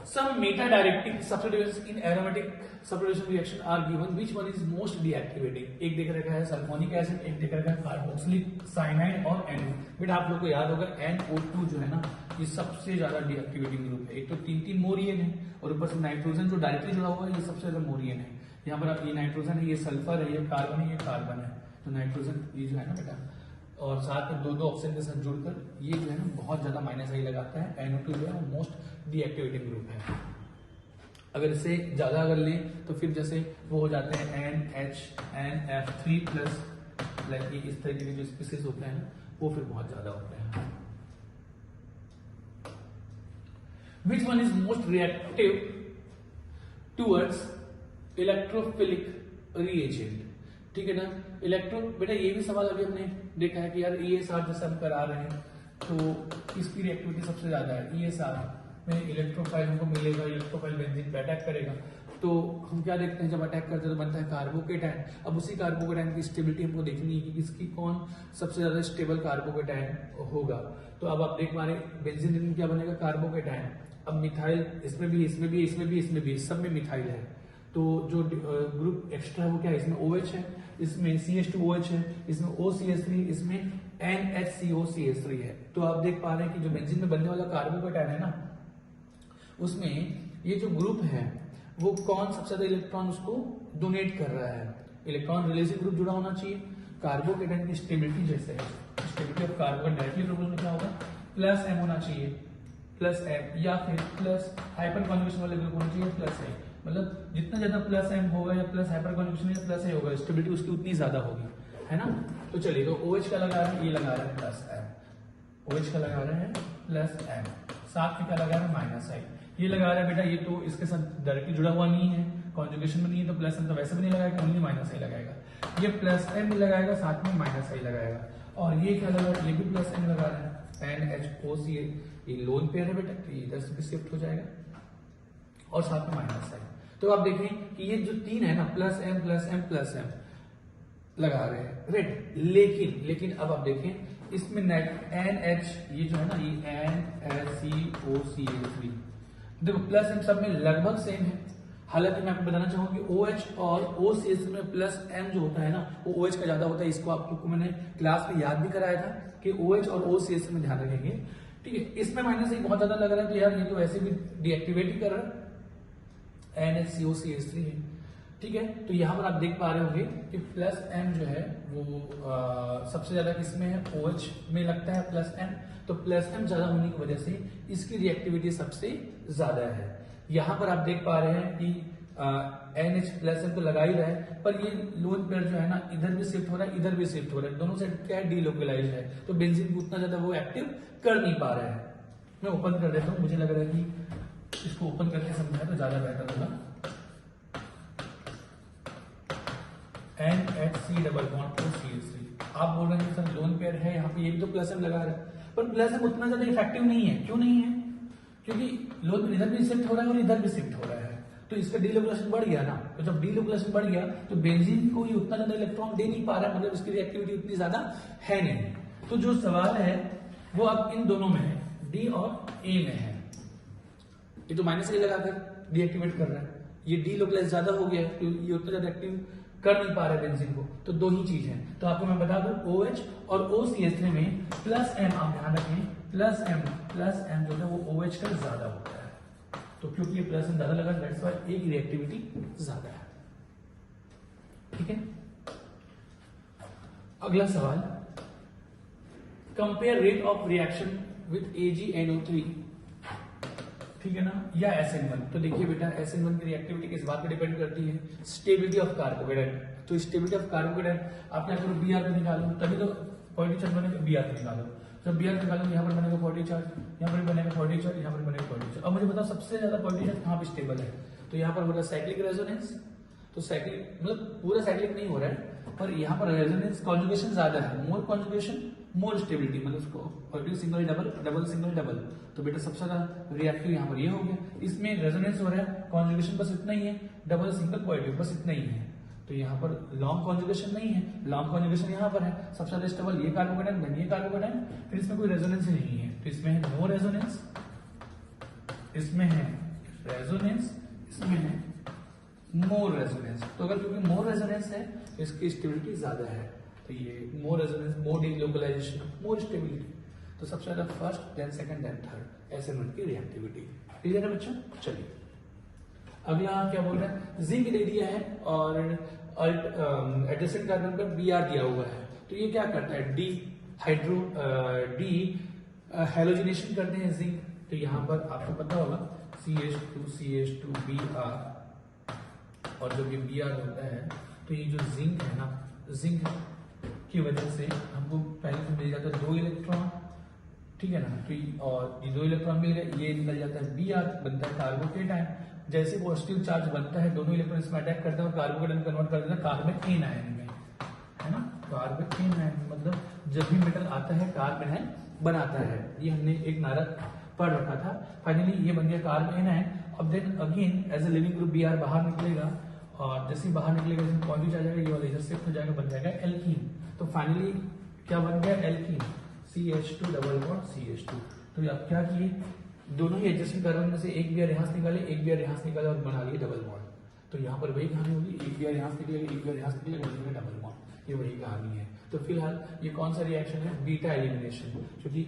Some meta-directing substitutions in aromatic substitution reaction are given. Which one is most deactivating? एक देख रखा है सल्फोनिक एसिड, एक देख रखा है कार्बोक्सिलिक साइनाइड और NO। बेटा आप लोग को याद होगा NO2 जो है ना ये सबसे ज्यादा डीएक्टिवेटिंग ग्रुप है। एक तो 3 मोरियन है और ऊपर से नाइट्रोजन जो डायरेक्टली जुड़ा हुआ है ये सबसे ज्यादा मोरियन है। यहाँ पर आप ये नाइट्रोजन है, ये सल्फर है, ये कार्बन है, ये कार्बन है। तो नाइट्रोजन ये जो है ना बेटा, और साथ में दो ऑक्सीजन के साथ जुड़कर ये जो है ना बहुत ज्यादा -I लगाता है। NO2 जो है वो मोस्ट डीएक्टिवेटिंग ग्रुप है। अगर इसे ज्यादा अगर लें तो फिर जैसे वो हो जाते हैं NH&NF3+, लाइक ये इस तरीके के जो स्पीसीज होते हैं वो फिर बहुत ज्यादा होते हैं। Which one is most reactive towards electrophilic reagent? ठीक है ना, इलेक्ट्रो, बेटा ये भी सवाल अभी हमने देखा है कि यार ESR जैसे हम करा रहे हैं तो इसकी रिएक्टिविटी सबसे ज्यादा है। ESR में इलेक्ट्रोफाइल हमको मिलेगा, इलेक्ट्रोफाइल बेंजीन पे अटैक करेगा, तो हम क्या देखते हैं जब अटैक करते हैं तो बनता है कार्बोकेटायन। अब उसी कार्बोकेटायन की स्टेबिलिटी हमको देखनी है कि किसकी कौन सबसे ज्यादा स्टेबल कार्बोकेटायन होगा। तो अब आप देख पा रहे बेंजीन में क्या बनेगा, कार्बोकेटायन। अब मिथाइल इसमें भी, इसमें भी, इसमें भी, इसमें भी, सब में मिथाइल है, तो जो ग्रुप एक्स्ट्रा है वो क्या है, इसमें OH है, इसमें CH2OH है, इसमें OCH3, इसमें NHCOCH3 है। तो आप देख पा रहे हैं कि जो बेंजीन में बनने वाला कार्बोकेटायन है ना, उसमें ये जो ग्रुप है वो कौन सबसे ज्यादा इलेक्ट्रॉन उसको डोनेट कर रहा है। इलेक्ट्रॉन रिलीजिंग ग्रुप जुड़ा होना चाहिए। कार्बोकेटायन की स्टेबिलिटी जैसे है, stability of carbon directly proportional में क्या होगा, +m होना चाहिए, +m, या फिर प्लस हाइपर कॉन्जुगेशन वाले ग्रुप होना चाहिए +a। मतलब जितना ज्यादा +m होगा या प्लस हाइपर कॉन्जुगेशन या +a होगा, स्टेबिलिटी उसकी उतनी ज्यादा होगी, है ना। तो चलिए, तो OH का लगा रहे हैं, ये लगा रहे हैं +m, OH का लगा रहे हैं +m, साथ में क्या लगा रहे हैं -i, ये लगा रहा है बेटा, ये तो इसके साथ डायरेक्टली जुड़ा हुआ नहीं है, कॉन्जुगेशन में नहीं है, तो +m तो वैसे भी नहीं लगाएगा, ओनली -i लगाएगा। ये +m लगाएगा, साथ में -i लगाएगा। और ये क्या लगा, ये भी +m लगा रहा है, NHOCl, ये लोन पेयर है बेटा, तो ये इधर से शिफ्ट हो जाएगा, और साथ में -i। तो आप देखें कि ये जो तीन है ना, +m लगा रहे हैं, राइट। लेकिन अब आप देखें इसमें NH, ये जो है ना, ये NHCOCH3, देखो +m सब में लगभग सेम है। हालांकि मैं आपको बताना चाहूंगा कि OH और OCH में +m जो होता है ना, वो OH का ज्यादा होता है। इसको आपको मैंने क्लास में याद भी कराया था कि OH और OCH में ध्यान रखेंगे, ठीक है। इसमें -i बहुत ज्यादा लग रहा है, तो यार ये तो वैसे भी डीएक्टिवेट ही कर रहा है, NHCOCH3 है, ठीक है। तो यहाँ पर आप देख पा रहे होंगे कि +m जो है वो सबसे ज्यादा किसमें है, OH में लगता है +m, तो +m ज्यादा होने की वजह से इसकी रिएक्टिविटी सबसे ज्यादा है। यहाँ पर आप देख पा रहे हैं कि NH+m तो लगा ही रहा है, पर ये लोन पेयर जो है ना, इधर भी शिफ्ट हो रहा है, इधर भी शिफ्ट हो रहा है, दोनों साइड क्या है, डीलोकलाइज है, तो बेंजीन को उतना ज्यादा वो एक्टिव कर नहीं पा रहा है। मैं ओपन कर देता हूँ, मुझे लग रहा है कि इसको ओपन करके समझाया तो ज्यादा बेटर होगा। NHC++CH3, आप बोल रहे हैं सर लोन पेयर है, यहाँ पे ये भी तो +m लगा रहा है, पर +m उतना ज्यादा इफेक्टिव नहीं है। क्यों नहीं है? क्योंकि लोन इधर भी शिफ्ट हो रहा है और इधर भी शिफ्ट हो रहा है, तो इसका डीलोकलाइजेशन बढ़ गया ना। तो जब डीलोकलाइजेशन बढ़ गया तो बेंजीन को ये उतना ज्यादा इलेक्ट्रॉन दे नहीं पा रहा है, मतलब इसकी रिएक्टिविटी उतनी ज्यादा है नहीं। तो जो सवाल है वो अब इन दोनों में है, D और A में है। ये तो -a लगाकर डीएक्टिवेट कर रहा है, ये डीलोकलाइज ज्यादा हो गया है, तो ये उतना ज्यादा एक्टिव कर नहीं पा रहा है बेंजीन को। तो दो ही चीज है, तो आपको मैं बता दूं OH और OCH3 में +m, आप ध्यान रखें +m जो है वो OH का ज्यादा होता है, तो क्योंकि ये +m ज्यादा लगा, दैट्स व्हाई A की रिएक्टिविटी ज्यादा है, ठीक है। अगला सवाल, compare rate of reaction with AgNO3, ठीक है ना, या SN1। तो देखिए बेटा, SN1 की रिएक्टिविटी किस बात पे डिपेंड करती है, स्टेबिलिटी ऑफ कार्बोकेटायन। तो स्टेबिलिटी ऑफ कार्बोकेटायन आप क्या करो, Br पे निकालो, तभी तो पॉजिटिव चार्ज बनेगा, Br पे निकालो। जब Br निकालो, यहाँ पर बनेगा पॉजिटिव चार्ज, यहाँ पर बनेगा पॉजिटिव चार्ज, यहाँ पर बनेगा पॉजिटिव चार्ज। अब मुझे बताओ सबसे ज्यादा पॉजिटिव चार्ज कहाँ पे स्टेबल है, तो यहाँ पर हो रहा है साइक्लिक रेजोनेंस, तो साइक्लिक मतलब पूरा साइक्लिक नहीं हो रहा है, पर यहाँ पर रेजोनेंस कॉन्जुगेशन ज्यादा है, मोर कॉन्जुगेशन मोर स्टेबिलिटी, मतलब उसको positive single double, double single double. तो बेटा सबसे ज्यादा रिएक्टिव यहाँ पर ये हो गया, इसमें रेजोनेंस हो रहा है, कॉन्जुगेशन बस इतना ही है, डबल सिंगल पॉजिटिव बस इतना ही है। तो यहाँ पर लॉन्ग कॉन्जुगेशन नहीं है, लॉन्ग कॉन्जुगेशन यहाँ पर है, सबसे ज्यादा स्टेबल ये कार्बोकेटायन, देन ये कार्बोकेटायन, फिर इसमें कोई रेजोनेंस ही नहीं है, तो इसमें है नो रेजोनेंस, इसमें है रेजोनेंस, इसमें है मोर रेजोनेंस। तो अगर क्योंकि मोर रेजोनेंस है तो इसकी स्टेबिलिटी ज्यादा है, तो ये more resonance, more delocalization, more stability, तो सबसे ज्यादा first, then second, then third SN1 की रिएक्टिविटी। क्लियर है बच्चों? चलिए अगला क्या बोल रहा है, जिंक दे दिया है और एडजेसेंट कार्बन पर Br दिया हुआ है, तो ये क्या करता है, डी हैलोजिनेशन करते हैं जिंक। तो यहाँ पर आपको पता होगा CH2Br, और जब ये Br होता है तो ये जो जिंक है ना, जिंक की वजह से हमको पहले तो मिल जाता है 2 इलेक्ट्रॉन, ठीक है ना, तो और ये 2 इलेक्ट्रॉन मिल गए, ये निकल जाता है Br, बनता है कार्बोकेटायन। जैसे पॉजिटिव चार्ज बनता है, दोनों इलेक्ट्रॉन इसमें अटैक करते हैं और कार्बोकेटायन कन्वर्ट कर देता है कार्बन आयन में, है ना। कार्बन आयन मतलब जब भी मेटल आता है कार्बन आयन बनाता है, ये हमने एक नारक पढ़ रखा था। फाइनली ये बन गया कार्बन आयन। अब then again as a leaving group Br बाहर निकलेगा, और जैसे बाहर निकलेगा इसमें पॉजिटिव चार्ज आएगा, ये वाला इधर शिफ्ट हो जाएगा, बन जाएगा एल्कीन। तो फाइनली क्या बन गया, alkene, CH2 double bond CH2। तो आप क्या किए, दोनों ही एडजेसेंट कार्बन में से एक Br यहाँ से निकाले, एक Br यहाँ से निकाले और बना लिए डबल बॉन्ड। तो यहाँ पर वही कहानी होगी, एक Br यहाँ से निकलेगा, एक Br यहाँ से निकलेगा, डबल बॉन्ड। ये वही कहानी है। तो फिलहाल ये कौन सा रिएक्शन है, बीटा एलिमिनेशन, क्योंकि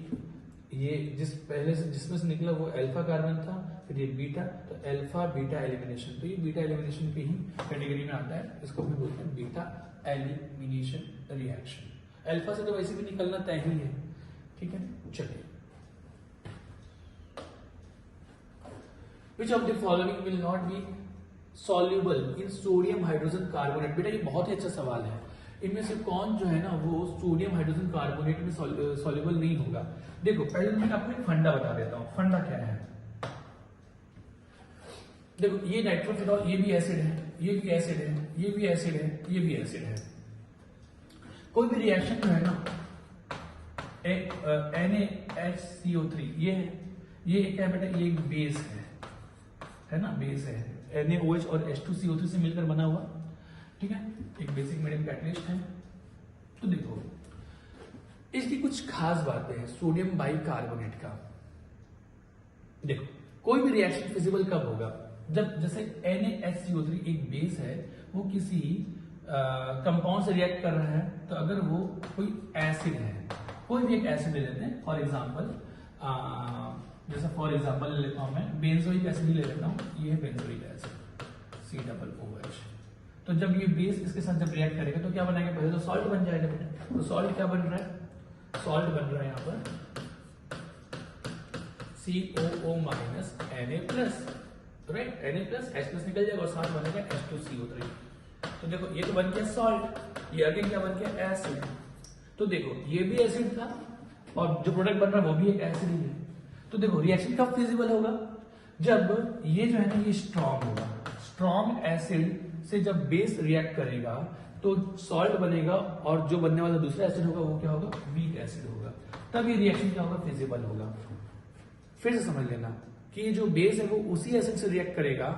ये जिसमें से निकला वो अल्फा कार्बन था, फिर ये बीटा, तो अल्फा बीटा एलिमिनेशन, तो ये बीटा एलिमिनेशन की ही कैटेगरी में आता है। इसको हम बोलते हैं बीटा एलिमिनेशन रिएक्शन। अल्फा से तो वैसे भी निकलना तय ही है, ठीक है। चलिए, Which of the following will not be soluble in sodium hydrogen carbonate? बेटा ये बहुत ही अच्छा सवाल है। इनमें से कौन जो है ना वो सोडियम हाइड्रोजन कार्बोनेट में सॉल्युबल नहीं होगा। देखो पहले मैं आपको एक फंडा बता देता हूँ। फंडा क्या है, देखो ये नाइट्रोफिनॉल, ये भी एसिड है, ये भी एसिड है, ये भी एसिड है, ये भी एसिड है। कोई भी रिएक्शन जो है ना NaHCO3 ये है, ये क्या है बेटा, ये एक बेस है ना, बेस है NaOH और H2CO3 से मिलकर बना हुआ, ठीक है, एक बेसिक मीडियम कैटलिस्ट है। तो देखो इसकी कुछ खास बातें हैं सोडियम बाइकार्बोनेट का। देखो कोई भी रिएक्शन फिजिबल कब होगा, जब जैसे NaHCO3 एक बेस है, वो किसी कंपाउंड से रिएक्ट कर रहा है, तो अगर वो कोई एसिड है, कोई भी एक एसिड ले लेते हैं, फॉर एग्जांपल जैसा फॉर एग्जांपल ले लेता हूं मैं बेंजोइक एसिड ही ले लेता हूं, ये है बेंजोइक एसिड COOH। तो जब ये बेस इसके साथ जब रिएक्ट करेगा तो क्या बनाएगा, पहले तो सॉल्ट बन जाएगा बेटा। तो सॉल्ट क्या बन रहा है, सॉल्ट बन रहा है यहाँ पर COO minus Na+, right, Na+, H+ निकल जाएगा और साथ बनेगा H2CO3। तो देखो ये तो बन गया सॉल्ट, ये अगेन क्या बन गया, एसिड। तो देखो ये भी एसिड था और जो प्रोडक्ट बन रहा है वो भी एक एसिड ही है। तो देखो रिएक्शन कब फिजिबल होगा, जब ये जो है ना ये स्ट्रॉन्ग होगा। स्ट्रॉन्ग एसिड से जब बेस रिएक्ट करेगा तो सॉल्ट बनेगा और जो बनने वाला दूसरा एसिड होगा वो क्या होगा, वीक एसिड होगा। तब ये रिएक्शन क्या होगा, फिजिबल होगा। फिर से समझ लेना कि ये जो बेस है वो उसी एसिड से रिएक्ट करेगा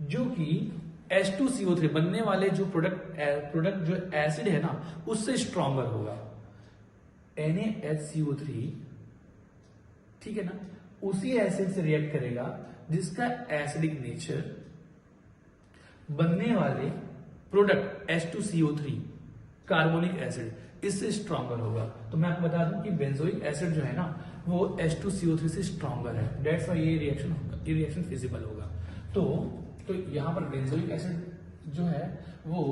जो कि H2CO3 बनने वाले जो प्रोडक्ट जो एसिड है ना उससे स्ट्रॉन्गर होगा। NaHCO3, ठीक है ना, उसी एसिड से रिएक्ट करेगा जिसका एसिडिक नेचर बनने वाले प्रोडक्ट H2CO3 कार्बोनिक एसिड इससे स्ट्रॉन्गर होगा। तो मैं आपको बता दूं कि बेंजोइक एसिड जो है ना वो H2CO3 से स्ट्रॉन्गर है, दैट्स व्हाई ये रिएक्शन होगा, ये रिएक्शन फिजिबल होगा। तो यहाँ पर बेंजोइक एसिड जो है वो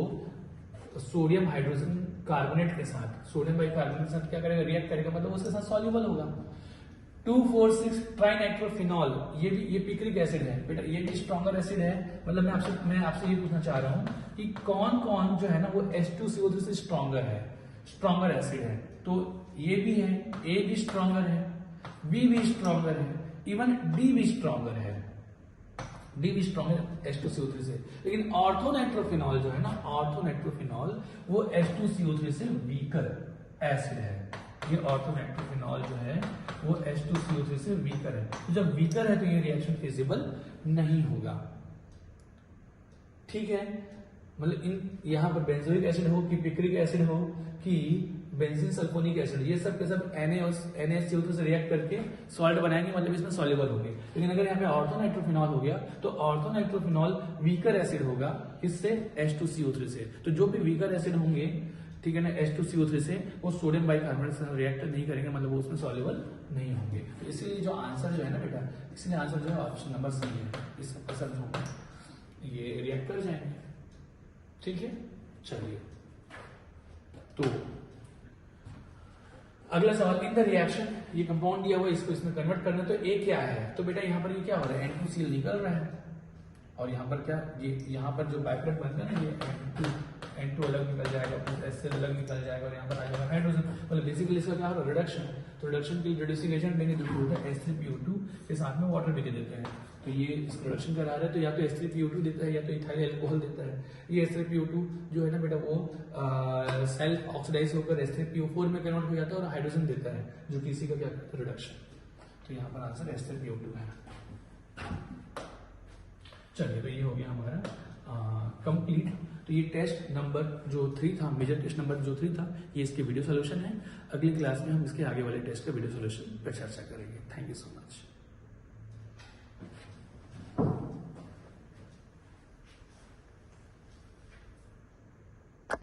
सोडियम हाइड्रोजन कार्बोनेट के साथ, सोडियम बाइकार्बोनेट के साथ क्या करेगा, रिएक्ट करेगा, मतलब उसके साथ सॉल्युबल होगा। 2,4,6 ट्राइनाइट्रोफिनॉल, ये पिक्रिक एसिड है बेटा, ये भी स्ट्रॉन्गर एसिड है। मतलब मैं आपसे ये पूछना चाह रहा हूं कि कौन कौन जो है ना वो H2CO3 से स्ट्रॉन्गर है, स्ट्रॉन्गर एसिड है। तो ये भी है, A भी स्ट्रॉन्गर है, B भी स्ट्रॉन्गर है, इवन D भी स्ट्रॉन्गर है, D भी स्ट्रॉन्गर H2CO3 से। लेकिन ऑर्थोनाइट्रोफिनॉल जो है ना, ऑर्थोनाइट्रोफिनॉल वो H2CO3 से वीकर एसिड है। ये ऑर्थोनाइट्रोफिनॉल जो है वो H2CO3 से वीकर है। तो जब वीकर है तो ये रिएक्शन फिजिबल नहीं होगा, ठीक है। मतलब यहां पर बेंजोइक एसिड हो कि पिक्रिक एसिड हो कि बेंजीन सल्फोनिक एसिड, ये सब के सब NaHCO3 से रिएक्ट करके सॉल्ट बनाएंगे, मतलब इसमें सॉल्युबल होंगे। लेकिन अगर यहाँ पे ऑर्थोनाइट्रोफिनॉल हो गया तो ऑर्थोनाइट्रोफिनॉल वीकर एसिड होगा, किससे, H2CO3 से। तो जो भी वीकर एसिड होंगे, ठीक है ना, H2CO3 से, वो सोडियम बाइकार्बोनेट से रिएक्ट नहीं करेंगे, मतलब वो उसमें सॉल्युबल नहीं होंगे। तो इसीलिए जो आंसर जो है ना बेटा, इसलिए आंसर जो है ऑप्शन नंबर सी है, इस सब जो ये रिएक्ट कर जाएंगे, ठीक है। चलिए, तो अगला सवाल, इन द रिएक्शन, ये कंपाउंड दिया हुआ है, इसको इसमें कन्वर्ट करना, तो ए क्या है, तो बेटा यहाँ पर ये क्या हो रहा है, N2Cl निकल रहा है, और यहाँ पर क्या, ये यहाँ पर जो बाइप्रोडक्ट बनता है ना, ये N2 अलग निकल जाएगा, HCl अलग निकल जाएगा, और यहाँ पर आ जाएगा हाइड्रोजन। मतलब बेसिकली इसका क्या हो रहा है, रिडक्शन। तो रिडक्शन के रिड्यूसिंग एजेंट देंगे तो होता है H3PO2 के साथ में वाटर भी दे देते हैं। तो ये इस रिडक्शन करा रहा है, तो या तो H3PO2 देता है या तो इथाइल अल्कोहल देता है। ये H3PO2 जो है ना बेटा वो सेल्फ ऑक्सीडाइज होकर H3PO4 में कन्वर्ट हो जाता है और हाइड्रोजन देता है, जो कि इसी का क्या करता है, रिडक्शन। तो यहाँ पर आंसर H3PO2 है। चलिए, तो ये हो गया हमारा कंप्लीट। तो ये टेस्ट नंबर जो 3 था, मेजर टेस्ट नंबर जो 3 था, ये इसके वीडियो सॉल्यूशन है। अगली क्लास में हम इसके आगे वाले टेस्ट के वीडियो सॉल्यूशन पर चर्चा करेंगे। Thank you so much.